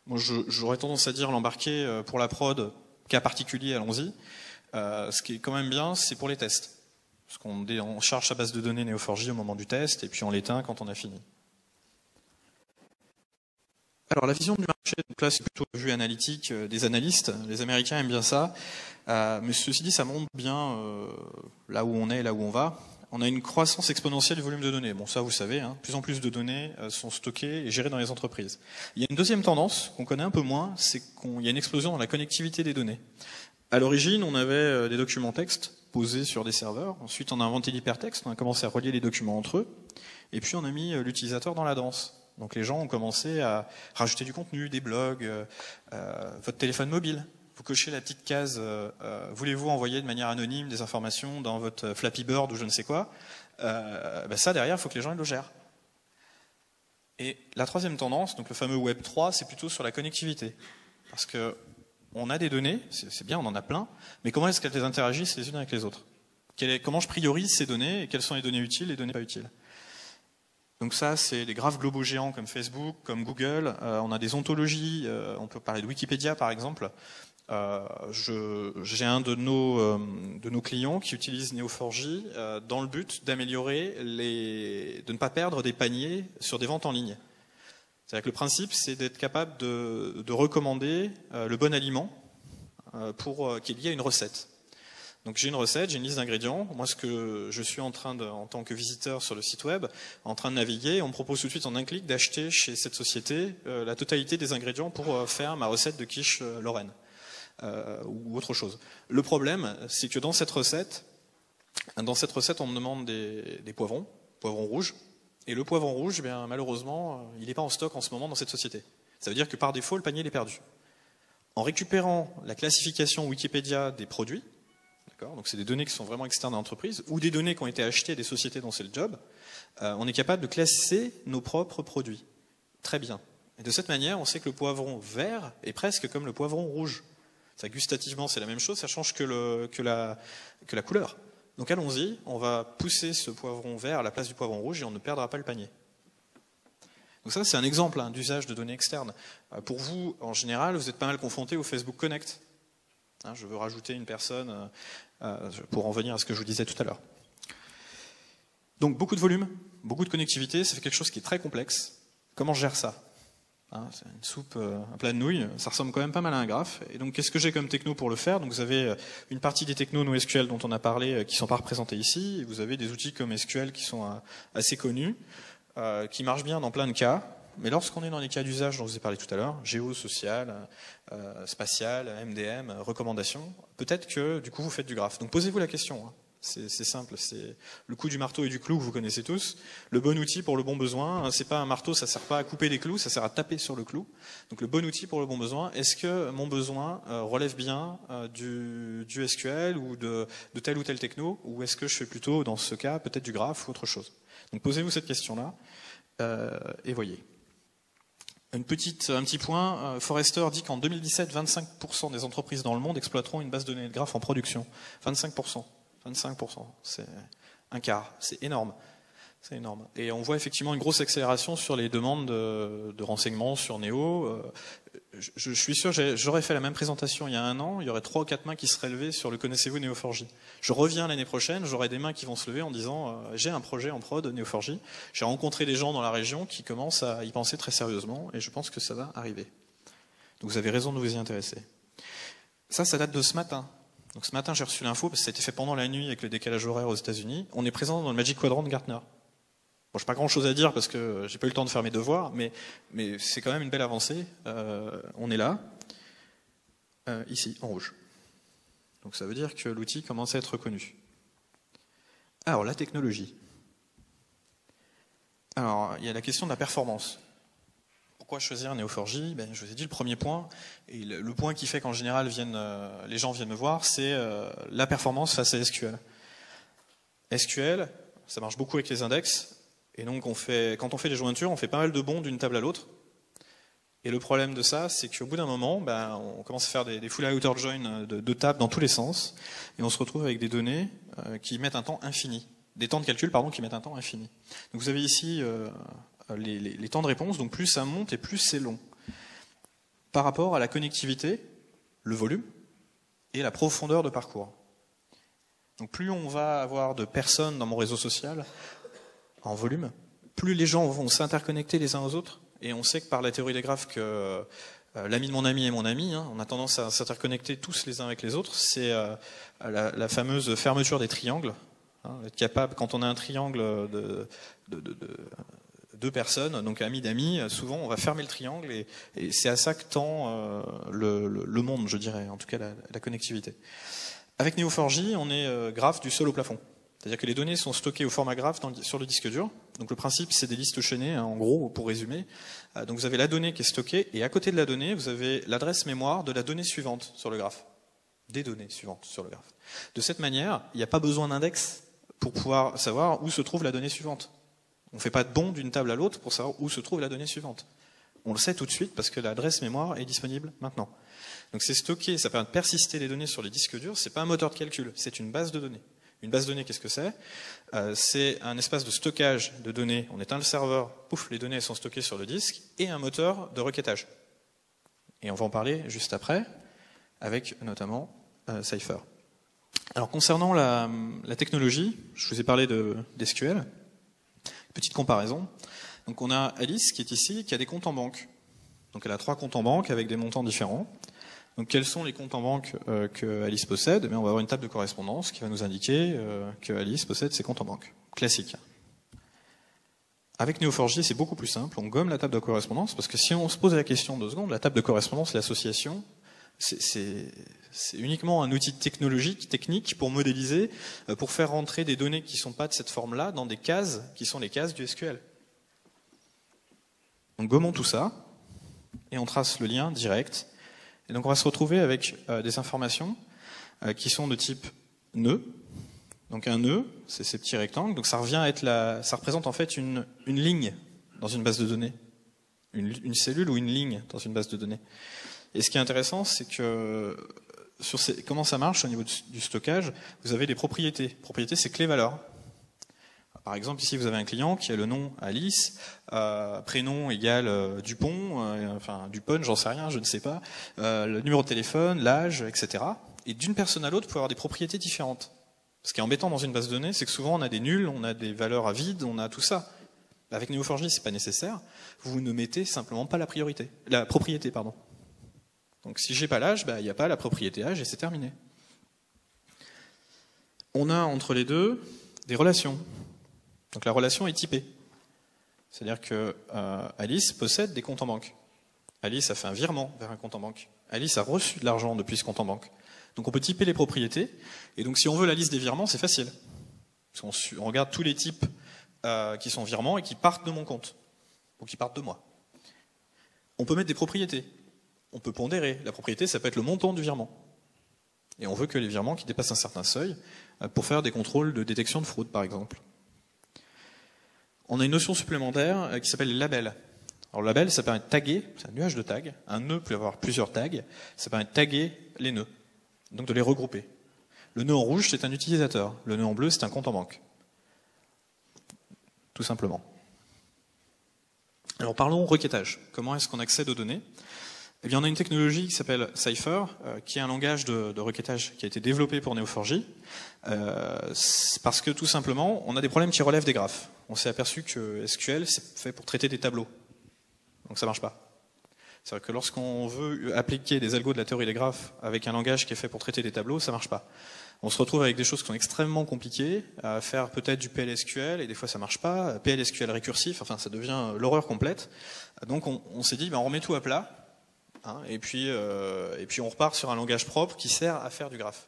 Moi, j'aurais tendance à dire l'embarqué pour la prod, cas particulier, allons-y. Ce qui est quand même bien, c'est pour les tests. Parce qu'on charge sa base de données Neo4j au moment du test, et puis on l'éteint quand on a fini. Alors la vision du marché, donc là c'est plutôt la vue analytique des analystes, les Américains aiment bien ça, mais ceci dit ça montre bien là où on est, là où on va. On a une croissance exponentielle du volume de données. Bon ça vous savez, hein, plus en plus de données sont stockées et gérées dans les entreprises. Il y a une deuxième tendance qu'on connaît un peu moins, c'est qu'il y a une explosion dans la connectivité des données. À l'origine on avait des documents textes posés sur des serveurs, ensuite on a inventé l'hypertexte, on a commencé à relier les documents entre eux, et puis on a mis l'utilisateur dans la danse. Donc les gens ont commencé à rajouter du contenu, des blogs, votre téléphone mobile. Vous cochez la petite case voulez-vous envoyer de manière anonyme des informations dans votre Flappy Bird ou je ne sais quoi, ça derrière, il faut que les gens le gèrent. Et la troisième tendance, donc le fameux Web 3, c'est plutôt sur la connectivité. Parce que on a des données, c'est bien, on en a plein, mais comment est-ce qu'elles interagissent les unes avec les autres? Comment je priorise ces données et quelles sont les données utiles et les données pas utiles? Donc ça, c'est des graphes globaux géants comme Facebook, comme Google. On a des ontologies, on peut parler de Wikipédia par exemple. J'ai un de nos clients qui utilise Neo4j dans le but d'améliorer de ne pas perdre des paniers sur des ventes en ligne. C'est-à-dire que le principe, c'est d'être capable de recommander le bon aliment pour qu'il y ait une recette. Donc j'ai une recette, j'ai une liste d'ingrédients. Moi, ce que je suis en tant que visiteur sur le site web, en train de naviguer, on me propose tout de suite en un clic d'acheter chez cette société la totalité des ingrédients pour faire ma recette de quiche Lorraine ou autre chose. Le problème, c'est que dans cette recette, on me demande des poivrons rouges. Et le poivron rouge, bien, malheureusement, il n'est pas en stock en ce moment dans cette société. Ça veut dire que par défaut, le panier est perdu. En récupérant la classification Wikipédia des produits, donc c'est des données qui sont vraiment externes à l'entreprise, ou des données qui ont été achetées à des sociétés dont c'est le job, on est capable de classer nos propres produits. Très bien. Et de cette manière, on sait que le poivron vert est presque comme le poivron rouge. Ça, gustativement, c'est la même chose, ça change que la couleur. Donc allons-y, on va pousser ce poivron vert à la place du poivron rouge et on ne perdra pas le panier. Donc ça, c'est un exemple d'usage de données externes. Pour vous, en général, vous êtes pas mal confronté au Facebook Connect. Je veux rajouter une personne pour en venir à ce que je vous disais tout à l'heure. Donc beaucoup de volume, beaucoup de connectivité, ça fait quelque chose qui est très complexe. Comment je gère ça? C'est une soupe, un plat de nouilles, ça ressemble quand même pas mal à un graphe. Et donc qu'est-ce que j'ai comme techno pour le faire? Donc vous avez une partie des technos NoSQL dont on a parlé qui ne sont pas représentés ici. Et vous avez des outils comme SQL qui sont assez connus, qui marchent bien dans plein de cas. Mais lorsqu'on est dans les cas d'usage dont je vous ai parlé tout à l'heure, géo, social, spatial, MDM, recommandations, peut-être que du coup vous faites du graphe. Donc posez-vous la question. C'est simple, c'est le coup du marteau et du clou que vous connaissez tous. Le bon outil pour le bon besoin, c'est pas un marteau, ça sert pas à couper des clous, ça sert à taper sur le clou. Donc le bon outil pour le bon besoin, est-ce que mon besoin relève bien du SQL ou de tel ou tel techno, ou est-ce que je fais plutôt, dans ce cas, peut-être du graphe ou autre chose? Donc posez-vous cette question-là et voyez. Un petit point, Forrester dit qu'en 2017, 25% des entreprises dans le monde exploiteront une base de données de graphes en production. 25%. 25%, c'est un quart, c'est énorme. C'est énorme. Et on voit effectivement une grosse accélération sur les demandes de renseignements sur Neo. Je suis sûr, j'aurais fait la même présentation il y a un an, il y aurait 3 ou 4 mains qui seraient levées sur le connaissez-vous Neo4j. Je reviens l'année prochaine, j'aurai des mains qui vont se lever en disant j'ai un projet en prod Neo4j. J'ai rencontré des gens dans la région qui commencent à y penser très sérieusement et je pense que ça va arriver. Donc vous avez raison de vous y intéresser. Ça date de ce matin. Donc ce matin j'ai reçu l'info parce que ça a été fait pendant la nuit avec le décalage horaire aux États-Unis. On est présent dans le Magic Quadrant de Gartner. Bon, je n'ai pas grand-chose à dire parce que j'ai pas eu le temps de faire mes devoirs, mais c'est quand même une belle avancée. On est là, ici, en rouge. Donc ça veut dire que l'outil commence à être reconnu. Alors, la technologie. Alors, il y a la question de la performance. Pourquoi choisir Neo4j? Je vous ai dit le premier point, et le point qui fait qu'en général les gens viennent me voir, c'est la performance face à SQL. SQL, ça marche beaucoup avec les index, et donc quand on fait des jointures, on fait pas mal de bonds d'une table à l'autre. Et le problème de ça, c'est qu'au bout d'un moment, on commence à faire des full outer join de tables dans tous les sens, et on se retrouve avec des données qui mettent un temps infini, des temps de calcul qui mettent un temps infini. Donc vous avez ici les temps de réponse, donc plus ça monte et plus c'est long. Par rapport à la connectivité, le volume et la profondeur de parcours. Donc plus on va avoir de personnes dans mon réseau social en volume, plus les gens vont s'interconnecter les uns aux autres. Et on sait que par la théorie des graphes que l'ami de mon ami est mon ami, on a tendance à s'interconnecter tous les uns avec les autres. C'est la fameuse fermeture des triangles. Être capable, quand on a un triangle de deux personnes, donc amis d'amis, souvent on va fermer le triangle et c'est à ça que tend le monde, je dirais, en tout cas la connectivité. Avec Neo4j, on est graphe du sol au plafond. C'est-à-dire que les données sont stockées au format graphe sur le disque dur. Donc le principe, c'est des listes chaînées, en gros, pour résumer. Donc vous avez la donnée qui est stockée, et à côté de la donnée, vous avez l'adresse mémoire de la donnée suivante sur le graphe. Des données suivantes sur le graphe. De cette manière, il n'y a pas besoin d'index pour pouvoir savoir où se trouve la donnée suivante. On ne fait pas de bond d'une table à l'autre pour savoir où se trouve la donnée suivante. On le sait tout de suite parce que l'adresse mémoire est disponible maintenant. Donc c'est stocké, ça permet de persister les données sur les disques durs. C'est pas un moteur de calcul, c'est une base de données. Une base de données, qu'est-ce que c'est? C'est un espace de stockage de données. On éteint le serveur, pouf, les données sont stockées sur le disque, et un moteur de requêtage. Et on va en parler juste après, avec notamment Cypher. Alors concernant la technologie, je vous ai parlé d'SQL. Petite comparaison. Donc on a Alice qui est ici, qui a des comptes en banque. Donc elle a 3 comptes en banque avec des montants différents. Donc quels sont les comptes en banque que Alice possède? On va avoir une table de correspondance qui va nous indiquer que Alice possède ses comptes en banque. Classique. Avec Neo4j, c'est beaucoup plus simple. On gomme la table de correspondance parce que si on se pose la question 2 secondes, la table de correspondance, l'association, c'est uniquement un outil technologique, technique pour modéliser, pour faire rentrer des données qui ne sont pas de cette forme-là dans des cases qui sont les cases du SQL. Donc gommons tout ça et on trace le lien direct. Et donc on va se retrouver avec des informations qui sont de type nœud. Donc un nœud, c'est ces petits rectangles. Donc ça représente en fait une ligne dans une base de données, une cellule ou une ligne dans une base de données. Et ce qui est intéressant, c'est que comment ça marche au niveau du stockage, vous avez des propriétés. Propriétés, c'est clé-valeur. Par exemple, ici, vous avez un client qui a le nom Alice, prénom égale Dupont, enfin Dupont, j'en sais rien, je ne sais pas, le numéro de téléphone, l'âge, etc. Et d'une personne à l'autre, vous pouvez avoir des propriétés différentes. Ce qui est embêtant dans une base de données, c'est que souvent on a des nuls, on a des valeurs à vide, on a tout ça. Avec Neo4j, c'est pas nécessaire. Vous ne mettez simplement pas la propriété, pardon. Donc si j'ai pas l'âge, il n'y a pas la propriété âge et c'est terminé. On a entre les deux des relations. Donc la relation est typée. C'est-à-dire que Alice possède des comptes en banque. Alice a fait un virement vers un compte en banque. Alice a reçu de l'argent depuis ce compte en banque. Donc on peut typer les propriétés. Et donc si on veut la liste des virements, c'est facile. Parce qu'on regarde tous les types qui sont virements et qui partent de mon compte. Ou qui partent de moi. On peut mettre des propriétés. On peut pondérer. La propriété, ça peut être le montant du virement. Et on veut que les virements qui dépassent un certain seuil pour faire des contrôles de détection de fraude, par exemple. On a une notion supplémentaire qui s'appelle les labels. Alors le label, ça permet de taguer, c'est un nuage de tags. Un nœud peut avoir plusieurs tags. Ça permet de taguer les nœuds, donc de les regrouper. Le nœud en rouge, c'est un utilisateur. Le nœud en bleu, c'est un compte en banque. Tout simplement. Alors parlons requêtage. Comment est-ce qu'on accède aux données ? Eh bien, on a une technologie qui s'appelle Cypher, qui est un langage de requêtage qui a été développé pour Neo4j, parce que tout simplement, on a des problèmes qui relèvent des graphes. On s'est aperçu que SQL, c'est fait pour traiter des tableaux. Donc ça marche pas. C'est-à-dire que lorsqu'on veut appliquer des algos de la théorie des graphes avec un langage qui est fait pour traiter des tableaux, ça marche pas. On se retrouve avec des choses qui sont extrêmement compliquées, à faire peut-être du PLSQL, et des fois ça marche pas, PLSQL récursif, enfin ça devient l'horreur complète. Donc on s'est dit, on remet tout à plat, et puis on repart sur un langage propre qui sert à faire du graphe.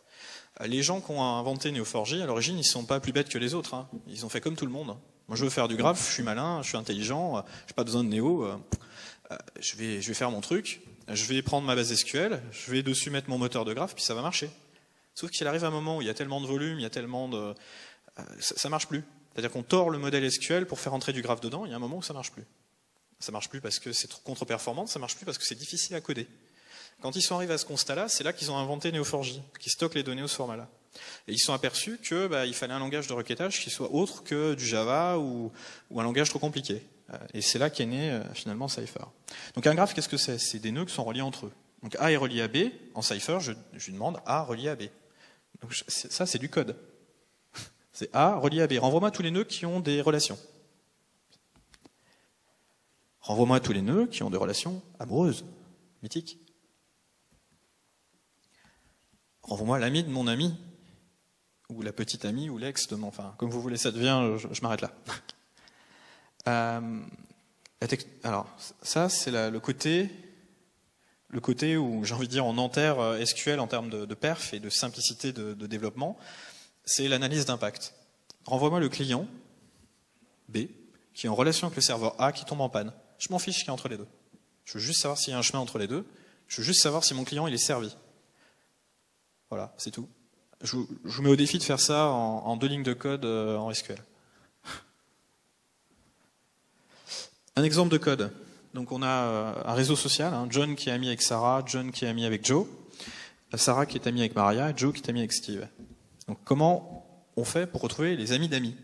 Les gens qui ont inventé Neo4j, à l'origine, ils ne sont pas plus bêtes que les autres. Hein. Ils ont fait comme tout le monde. Moi, je veux faire du graphe, je suis malin, je suis intelligent, je n'ai pas besoin de Neo. Je vais faire mon truc, je vais prendre ma base SQL, je vais dessus mettre mon moteur de graphe, puis ça va marcher. Sauf qu'il arrive un moment où il y a tellement de volume, il y a tellement de... ça marche plus. C'est-à-dire qu'on tord le modèle SQL pour faire entrer du graphe dedans, il y a un moment où ça marche plus. Ça marche plus parce que c'est trop contre-performant, ça marche plus parce que c'est difficile à coder. Quand ils sont arrivés à ce constat-là, c'est là qu'ils ont inventé Neo4j, qui stocke les données au ce format-là. Et ils se sont aperçus que il fallait un langage de requêtage qui soit autre que du Java ou un langage trop compliqué. Et c'est là qu'est né finalement Cypher. Donc un graphe, qu'est-ce que c'est? C'est des nœuds qui sont reliés entre eux. Donc A est relié à B, en Cypher, je lui demande A relié à B. Donc ça, c'est du code. C'est A relié à B. Renvoie-moi tous les nœuds qui ont des relations. Renvoie-moi tous les nœuds qui ont des relations amoureuses, mythiques. Renvoie-moi l'ami de mon ami, ou la petite amie, ou l'ex de mon... Enfin, comme vous voulez, ça devient... Je m'arrête là. Alors, ça, c'est le côté où, j'ai envie de dire, on enterre SQL en termes de perf et de simplicité de développement, c'est l'analyse d'impact. Renvoie-moi le client, B, qui est en relation avec le serveur A qui tombe en panne. Je m'en fiche qu'il y a entre les deux. Je veux juste savoir s'il y a un chemin entre les deux. Je veux juste savoir si mon client il est servi. Voilà, c'est tout. Je vous mets au défi de faire ça en 2 lignes de code en SQL. Un exemple de code. Donc on a un réseau social, hein, John qui est ami avec Sarah, John qui est ami avec Joe, Sarah qui est amie avec Maria, et Joe qui est ami avec Steve. Donc comment on fait pour retrouver les amis d'amis?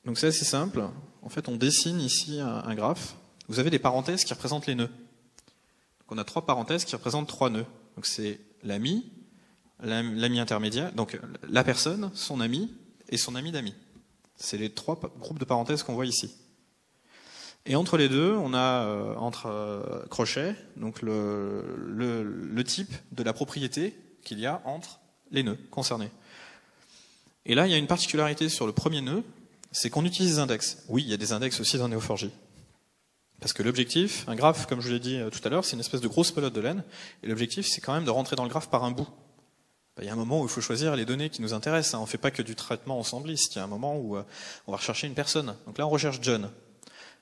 Donc c'est assez simple. En fait, on dessine ici un graphe. Vous avez des parenthèses qui représentent les nœuds. Donc on a 3 parenthèses qui représentent 3 nœuds. Donc c'est l'ami, l'ami intermédiaire, donc la personne, son ami et son ami d'amis. C'est les 3 groupes de parenthèses qu'on voit ici. Et entre les deux, on a entre crochets donc le type de la propriété qu'il y a entre les nœuds concernés. Et là, il y a une particularité sur le premier nœud, c'est qu'on utilise des index. Oui, il y a des index aussi dans Neo4j. Parce que l'objectif, un graphe, comme je vous l'ai dit tout à l'heure, c'est une espèce de grosse pelote de laine, et l'objectif, c'est quand même de rentrer dans le graphe par un bout. Il y a un moment où il faut choisir les données qui nous intéressent. On ne fait pas que du traitement ensembliste. Il y a un moment où on va rechercher une personne. Donc là, on recherche John.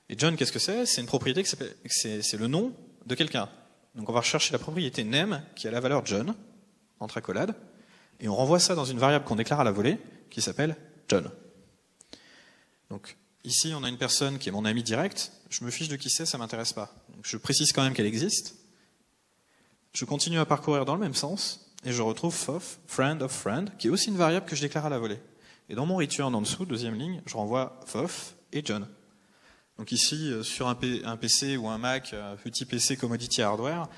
Et John, qu'est-ce que c'est? C'est une propriété qui s'appelle, c'est le nom de quelqu'un. Donc on va rechercher la propriété name qui a la valeur John, entre accolades, et on renvoie ça dans une variable qu'on déclare à la volée qui s'appelle John. Donc ici, on a une personne qui est mon ami direct. Je me fiche de qui c'est, ça m'intéresse pas. Donc, je précise quand même qu'elle existe. Je continue à parcourir dans le même sens et je retrouve FOF, friend of friend, qui est aussi une variable que je déclare à la volée. Et dans mon return en dessous, deuxième ligne, je renvoie FOF et John. Donc ici, sur un PC ou un Mac, petit PC commodity hardware,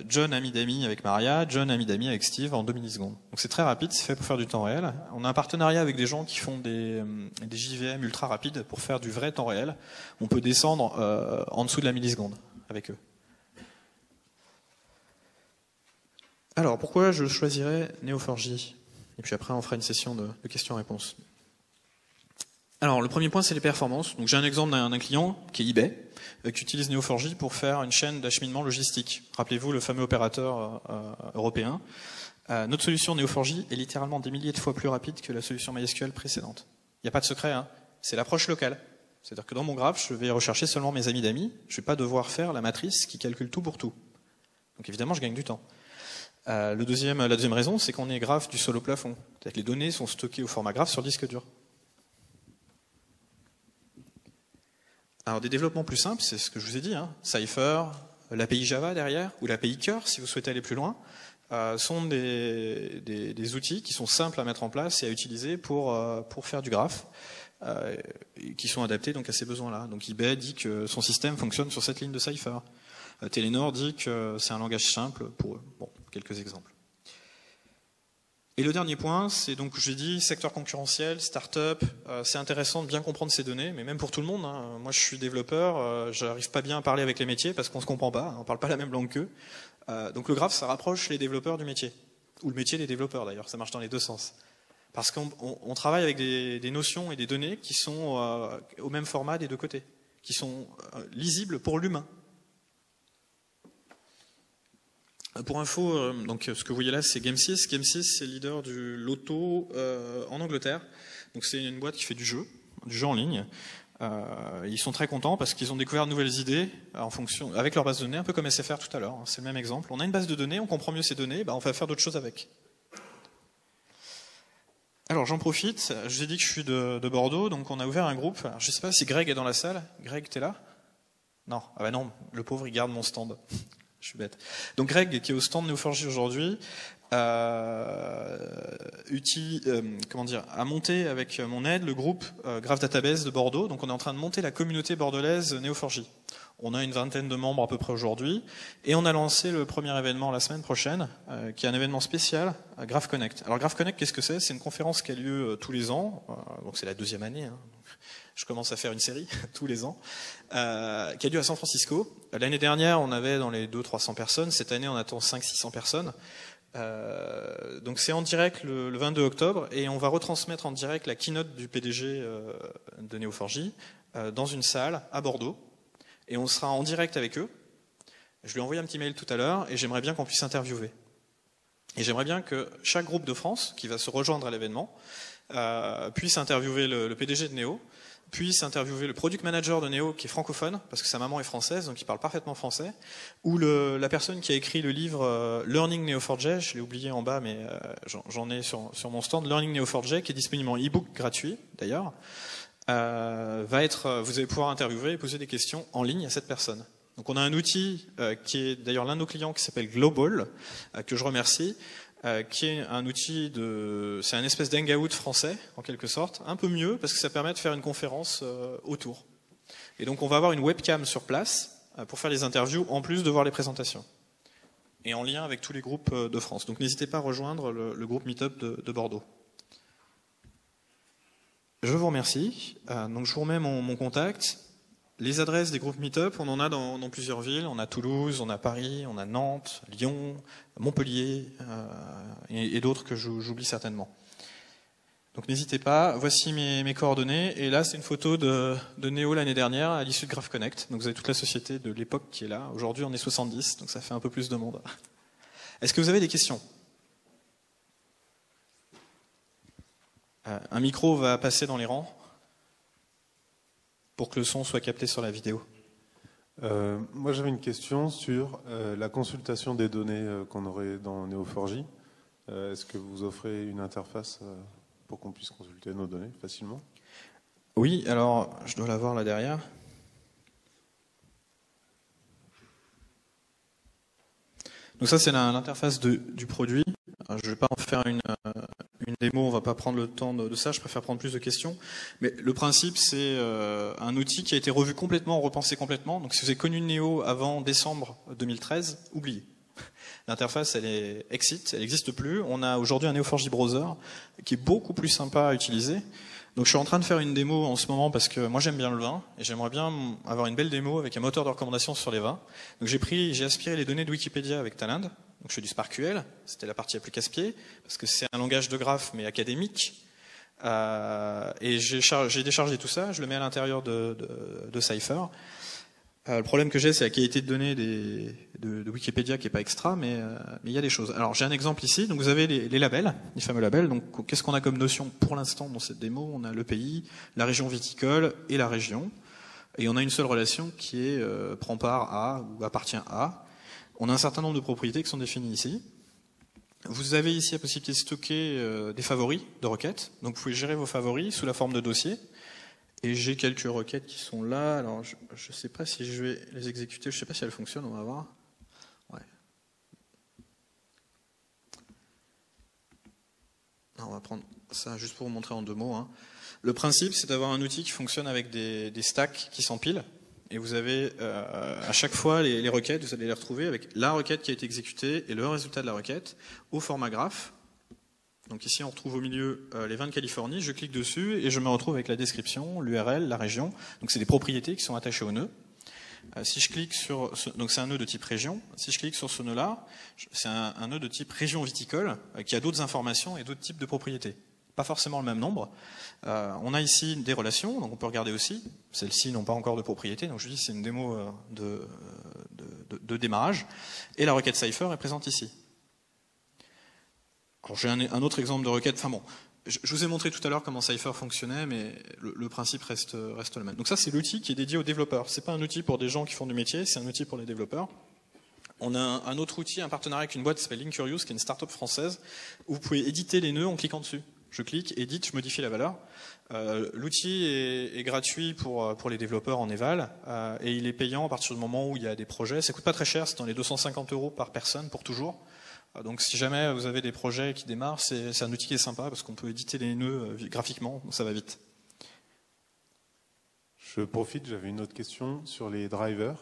John ami d'amis avec Maria, John ami d'amis avec Steve en 2 millisecondes. Donc c'est très rapide, c'est fait pour faire du temps réel. On a un partenariat avec des gens qui font des JVM ultra rapides pour faire du vrai temps réel. On peut descendre en dessous de la milliseconde avec eux. Alors pourquoi je choisirais Neo4j? Et puis après on fera une session de questions-réponses. Alors le premier point c'est les performances. Donc j'ai un exemple d'un client qui est eBay qui utilise Neo4j pour faire une chaîne d'acheminement logistique. Rappelez-vous le fameux opérateur européen. Notre solution Neo4j est littéralement des milliers de fois plus rapide que la solution MySQL précédente. Il n'y a pas de secret, hein. C'est l'approche locale. C'est-à-dire que dans mon graphe, je vais rechercher seulement mes amis d'amis. Je ne vais pas devoir faire la matrice qui calcule tout pour tout. Donc évidemment, je gagne du temps. La deuxième raison, c'est qu'on est graphe du sol au plafond. C'est-à-dire que les données sont stockées au format graphe sur le disque dur. Alors des développements plus simples, c'est ce que je vous ai dit, hein. Cypher, l'API Java derrière, ou l'API Cœur si vous souhaitez aller plus loin, sont des outils qui sont simples à mettre en place et à utiliser pour faire du graphe, qui sont adaptés donc à ces besoins-là. Donc eBay dit que son système fonctionne sur cette ligne de Cypher. Telenor dit que c'est un langage simple pour eux. Bon, quelques exemples. Et le dernier point, c'est donc, j'ai dit, secteur concurrentiel, start-up, c'est intéressant de bien comprendre ces données, mais même pour tout le monde, hein. Moi je suis développeur, j'arrive pas bien à parler avec les métiers parce qu'on se comprend pas, on parle pas la même langue qu'eux. Donc le graphe, ça rapproche les développeurs du métier, ou le métier des développeurs d'ailleurs, ça marche dans les deux sens. Parce qu'on travaille avec des notions et des données qui sont au même format des deux côtés, qui sont lisibles pour l'humain. Pour info, donc ce que vous voyez là, c'est Game6. Game6, c'est leader du loto en Angleterre. Donc c'est une boîte qui fait du jeu en ligne. Ils sont très contents parce qu'ils ont découvert de nouvelles idées avec leur base de données, un peu comme SFR tout à l'heure. C'est le même exemple. On a une base de données, on comprend mieux ces données, on va faire d'autres choses avec. Alors j'en profite, je vous ai dit que je suis de Bordeaux, donc on a ouvert un groupe. Alors, je ne sais pas si Greg est dans la salle. Greg, t'es là? Non, ah bah non, le pauvre il garde mon stand. Je suis bête. Donc Greg, qui est au stand Neo4j aujourd'hui, a monté avec mon aide le groupe Graph Database de Bordeaux. Donc on est en train de monter la communauté bordelaise Neo4j. On a une vingtaine de membres à peu près aujourd'hui, et on a lancé le premier événement la semaine prochaine, qui est un événement spécial, Graph Connect. Alors Graph Connect, qu'est-ce que c'est? C'est une conférence qui a lieu tous les ans, donc c'est la 2e année. Hein. Je commence à faire une série tous les ans, qui a lieu à San Francisco. L'année dernière, on avait dans les 200-300 personnes. Cette année, on attend 500-600 personnes. Donc c'est en direct le 22 octobre, et on va retransmettre en direct la keynote du PDG de Neo4j dans une salle à Bordeaux, et on sera en direct avec eux. Je lui ai envoyé un petit mail tout à l'heure, et j'aimerais bien qu'on puisse interviewer. Et j'aimerais bien que chaque groupe de France qui va se rejoindre à l'événement puisse interviewer le PDG de Neo, puisse interviewer le product manager de Neo qui est francophone, parce que sa maman est française, donc il parle parfaitement français, ou la personne qui a écrit le livre Learning Neo4j, je l'ai oublié en bas, mais j'en ai sur mon stand, Learning Neo4j, qui est disponible en e-book gratuit d'ailleurs, vous allez pouvoir interviewer et poser des questions en ligne à cette personne. Donc on a un outil qui est d'ailleurs l'un de nos clients qui s'appelle Global, que je remercie, qui est un outil c'est un espèce d'hangout français, en quelque sorte, un peu mieux, parce que ça permet de faire une conférence autour. Et donc on va avoir une webcam sur place pour faire les interviews, en plus de voir les présentations. Et en lien avec tous les groupes de France. Donc n'hésitez pas à rejoindre le groupe Meetup de Bordeaux. Je vous remercie. Donc je vous remets mon contact. Les adresses des groupes Meetup, on en a dans plusieurs villes. On a Toulouse, on a Paris, on a Nantes, Lyon, Montpellier et d'autres que j'oublie certainement. Donc n'hésitez pas, voici mes coordonnées. Et là, c'est une photo de Néo l'année dernière à l'issue de Graph Connect. Donc vous avez toute la société de l'époque qui est là. Aujourd'hui, on est 70, donc ça fait un peu plus de monde. Est-ce que vous avez des questions? Un micro va passer dans les rangs pour que le son soit capté sur la vidéo. Moi, j'avais une question sur la consultation des données qu'on aurait dans Neo4j. Est-ce que vous offrez une interface pour qu'on puisse consulter nos données facilement? Oui, alors, je dois la voir là derrière. Donc ça, c'est l'interface du produit. Je ne vais pas en faire une démo, on ne va pas prendre le temps de ça, je préfère prendre plus de questions. Mais le principe, c'est un outil qui a été revu complètement, repensé complètement. Donc si vous avez connu Neo avant décembre 2013, oubliez. L'interface, elle est exit, elle n'existe plus. On a aujourd'hui un Neo4j browser qui est beaucoup plus sympa à utiliser. Donc je suis en train de faire une démo en ce moment parce que moi j'aime bien le vin et j'aimerais bien avoir une belle démo avec un moteur de recommandation sur les vins. Donc j'ai aspiré les données de Wikipédia avec Talend. Donc je fais du SparkQL, c'était la partie la plus casse-pied parce que c'est un langage de graphe mais académique. Et j'ai déchargé tout ça, je le mets à l'intérieur de Cypher. Le problème que j'ai, c'est la qualité de données de Wikipédia qui est pas extra, mais il y a des choses. Alors j'ai un exemple ici. Donc vous avez les labels, les fameux labels. Donc qu'est-ce qu'on a comme notion pour l'instant dans cette démo? On a le pays, la région viticole et la région. Et on a une seule relation qui est prend part à ou appartient à. On a un certain nombre de propriétés qui sont définies ici. Vous avez ici la possibilité de stocker des favoris de requêtes. Donc vous pouvez gérer vos favoris sous la forme de dossiers. Et j'ai quelques requêtes qui sont là. Alors, je ne sais pas si je vais les exécuter. Je ne sais pas si elles fonctionnent. On va voir. Ouais. Alors, on va prendre ça juste pour vous montrer en 2 mots. Hein. Le principe, c'est d'avoir un outil qui fonctionne avec des stacks qui s'empilent. Et vous avez à chaque fois les requêtes, vous allez les retrouver avec la requête qui a été exécutée et le résultat de la requête au format graph. Donc ici, on retrouve au milieu les vins de Californie. Je clique dessus et je me retrouve avec la description, l'URL, la région. Donc c'est des propriétés qui sont attachées au nœud. Si je clique sur donc c'est un nœud de type région. Si je clique sur ce nœud-là, c'est un nœud de type région viticole qui a d'autres informations et d'autres types de propriétés. Pas forcément le même nombre. On a ici des relations, donc on peut regarder aussi. Celles-ci n'ont pas encore de propriété. Donc je dis c'est une démo de démarrage. Et la requête Cypher est présente ici. Alors j'ai un autre exemple de requête. Enfin bon, je vous ai montré tout à l'heure comment Cypher fonctionnait, mais le principe reste le même. Donc ça, c'est l'outil qui est dédié aux développeurs. C'est pas un outil pour des gens qui font du métier, c'est un outil pour les développeurs. On a un autre outil, un partenariat avec une boîte qui s'appelle Linkurious, qui est une start-up française, où vous pouvez éditer les nœuds en cliquant dessus. Je clique, édite, je modifie la valeur. L'outil est gratuit pour les développeurs en éval, et il est payant à partir du moment où il y a des projets. Ça coûte pas très cher, c'est dans les 250 € par personne pour toujours. Donc si jamais vous avez des projets qui démarrent, c'est un outil qui est sympa parce qu'on peut éditer les nœuds graphiquement, donc ça va vite. Je profite, j'avais une autre question sur les drivers.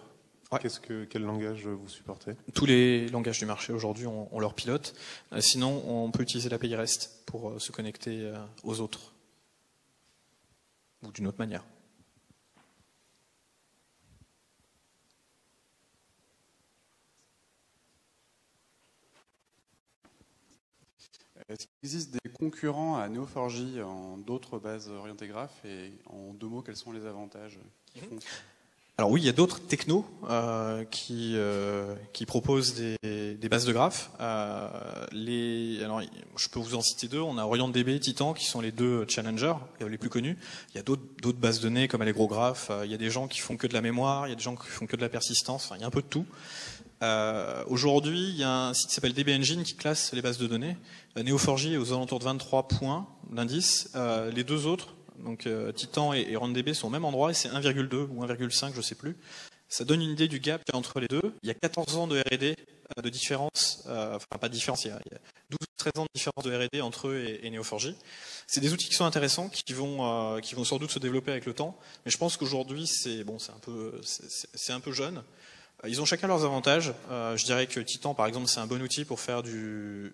Ouais. Quel langage vous supportez? Tous les langages du marché aujourd'hui ont leur pilote. Sinon, on peut utiliser l'API REST pour se connecter aux autres. Ou d'une autre manière. Est-ce qu'il existe des concurrents à Neo4j en d'autres bases orientées graphes, et en 2 mots, quels sont les avantages qu'ils font? Alors oui, il y a d'autres technos qui proposent des bases de graphes. Alors, je peux vous en citer 2. On a OrientDB, Titan, qui sont les 2 challengers les plus connus. Il y a d'autres bases de données comme Allegro Graph. Il y a des gens qui font que de la mémoire, il y a des gens qui font que de la persistance. Enfin, il y a un peu de tout. Aujourd'hui, il y a un site qui s'appelle DB Engine qui classe les bases de données. Neo4j est aux alentours de 23 points d'indice. Les 2 autres, donc Titan et OrientDB, sont au même endroit et c'est 1,2 ou 1,5, je sais plus. Ça donne une idée du gap qu'il y a entre les deux. Il y a 14 ans de R&D de différence, enfin pas de différence, il y a 12-13 ans de différence de R&D entre eux et Neo4j. C'est des outils qui sont intéressants, qui vont sans doute se développer avec le temps, mais je pense qu'aujourd'hui c'est un peu jeune. Ils ont chacun leurs avantages. Je dirais que Titan, par exemple, c'est un bon outil pour faire du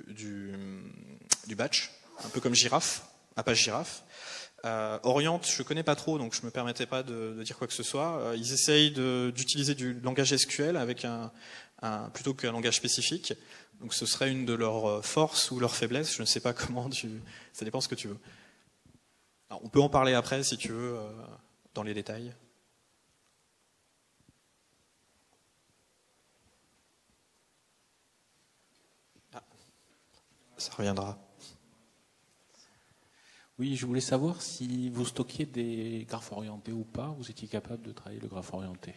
batch, un peu comme Giraffe, Apache Giraffe. Orient, je connais pas trop, donc je me permettais pas de dire quoi que ce soit. Ils essayent d'utiliser du langage SQL avec plutôt qu'un langage spécifique. Donc ce serait une de leurs forces ou leurs faiblesses. Je ne sais pas comment ça dépend ce que tu veux. Alors, on peut en parler après si tu veux, dans les détails. Ça reviendra. Oui, je voulais savoir si vous stockiez des graphes orientés ou pas, vous étiez capable de travailler le graphe orienté.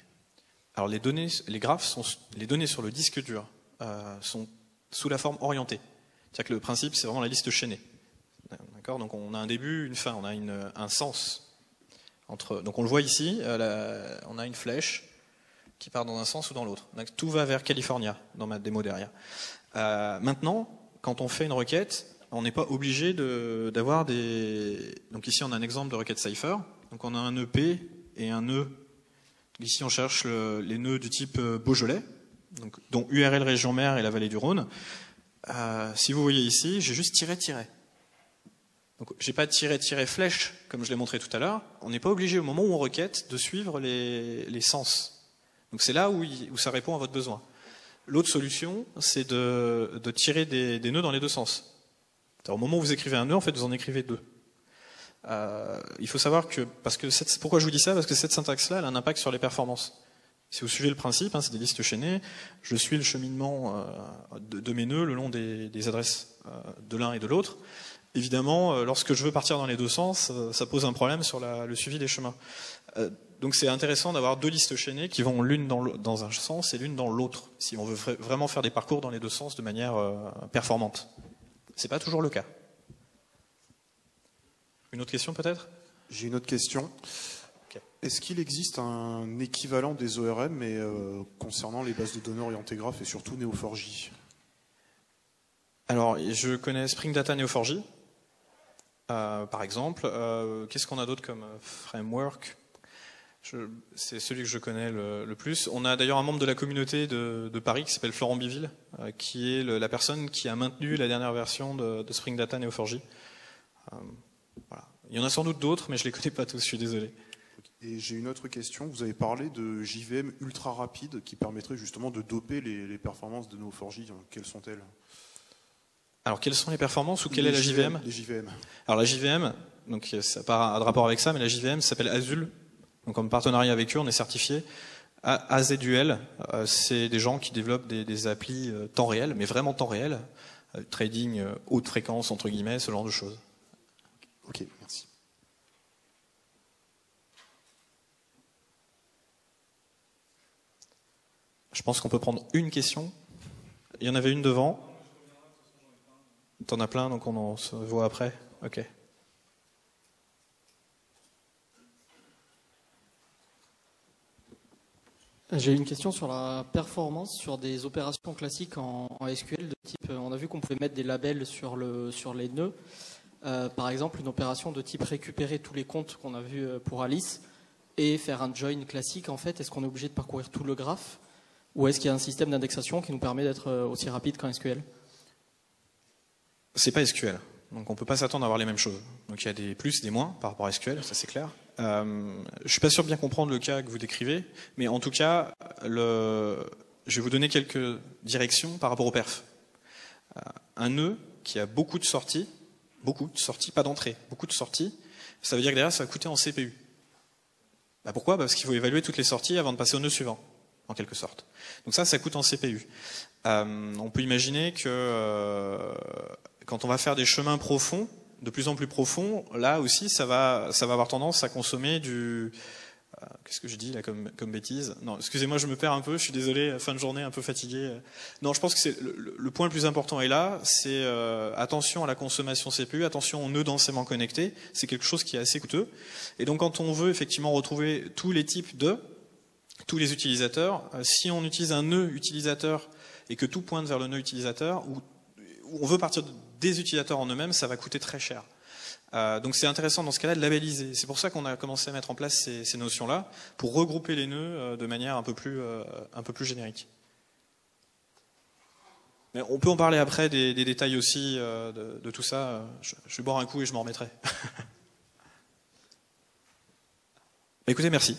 Alors les données sur le disque dur sont sous la forme orientée. C'est-à-dire que le principe, c'est vraiment la liste chaînée. D'accord ? Donc on a un début, une fin, on a un sens. Donc on le voit ici, on a une flèche qui part dans un sens ou dans l'autre. Donc tout va vers California, dans ma démo derrière. Maintenant, quand on fait une requête, on n'est pas obligé d'avoir des... Donc ici, on a un exemple de requête Cypher. Donc on a un EP et un nœud. Ici, on cherche les nœuds du type Beaujolais, donc, dont URL région mère et la vallée du Rhône. Si vous voyez ici, j'ai juste tiret. Donc j'ai pas tiret flèche, comme je l'ai montré tout à l'heure. On n'est pas obligé, au moment où on requête, de suivre les sens. Donc c'est là où ça répond à votre besoin. L'autre solution, c'est de tirer des nœuds dans les 2 sens. Au moment où vous écrivez un nœud, en fait, vous en écrivez 2. Il faut savoir que, pourquoi je vous dis ça? Parce que cette syntaxe-là, elle a un impact sur les performances. Si vous suivez le principe, c'est des listes chaînées, je suis le cheminement de mes nœuds le long des adresses de l'un et de l'autre. Évidemment, lorsque je veux partir dans les 2 sens, ça pose un problème sur le suivi des chemins. Donc c'est intéressant d'avoir 2 listes chaînées qui vont l'une dans un sens et l'une dans l'autre, si on veut vraiment faire des parcours dans les 2 sens de manière performante. C'est pas toujours le cas. Une autre question peut-être? J'ai une autre question. Okay. Est-ce qu'il existe un équivalent des ORM mais concernant les bases de données orientées graphes et surtout Neo4j? Alors, je connais Spring Data Neo4j, par exemple. Qu'est-ce qu'on a d'autre comme framework? C'est celui que je connais le plus. On a d'ailleurs un membre de la communauté de Paris qui s'appelle Florent Biville, qui est la personne qui a maintenu la dernière version de Spring Data Neo4j. Voilà. Il y en a sans doute d'autres, mais je les connais pas tous, je suis désolé. Et j'ai une autre question. Vous avez parlé de JVM ultra rapide qui permettrait justement de doper les performances de Neo4j. Quelles sont-elles? Alors, quelles sont les performances ou quelle est la JVM? Les JVM. Alors, la JVM, donc ça n'a pas de rapport avec ça, mais la JVM s'appelle Azul. Donc, en partenariat avec eux, on est certifié. AZUL, c'est des gens qui développent des applis temps réel, mais vraiment temps réel, trading haute fréquence, entre guillemets, ce genre de choses. Ok, merci. Je pense qu'on peut prendre une question. Il y en avait une devant. T'en as plein, donc on se voit après. Ok. J'ai une question sur la performance sur des opérations classiques en SQL de type. On a vu qu'on pouvait mettre des labels sur les nœuds. Par exemple, une opération de type récupérer tous les comptes qu'on a vu pour Alice et faire un join classique. En fait, est-ce qu'on est obligé de parcourir tout le graphe ou est-ce qu'il y a un système d'indexation qui nous permet d'être aussi rapide qu'en SQL? C'est pas SQL, donc on peut pas s'attendre à avoir les mêmes choses. Donc il y a des plus, des moins par rapport à SQL, ça c'est clair. Je suis pas sûr de bien comprendre le cas que vous décrivez, mais en tout cas, je vais vous donner quelques directions par rapport au perf. Un nœud qui a beaucoup de sorties, pas d'entrée, beaucoup de sorties, ça veut dire que derrière ça va coûter en CPU. Pourquoi? Parce qu'il faut évaluer toutes les sorties avant de passer au nœud suivant, en quelque sorte. Donc ça coûte en CPU. On peut imaginer que quand on va faire des chemins profonds, de plus en plus profonds, là aussi ça va avoir tendance à consommer du... Qu'est-ce que je dis là comme bêtise? Non, excusez-moi, je me perds un peu, je suis désolé, fin de journée, un peu fatigué. Non, je pense que c'est le point le plus important est là, c'est attention à la consommation CPU, attention aux nœuds densément connectés, c'est quelque chose qui est assez coûteux. Et donc quand on veut effectivement retrouver tous les types tous les utilisateurs, si on utilise un nœud utilisateur et que tout pointe vers le nœud utilisateur, ou on veut partir des utilisateurs en eux-mêmes, ça va coûter très cher. Donc c'est intéressant dans ce cas-là de labelliser. C'est pour ça qu'on a commencé à mettre en place ces notions-là, pour regrouper les nœuds de manière un peu plus générique. Mais on peut en parler après des détails aussi de tout ça. Je vais boire un coup et je m'en remettrai. Écoutez, merci.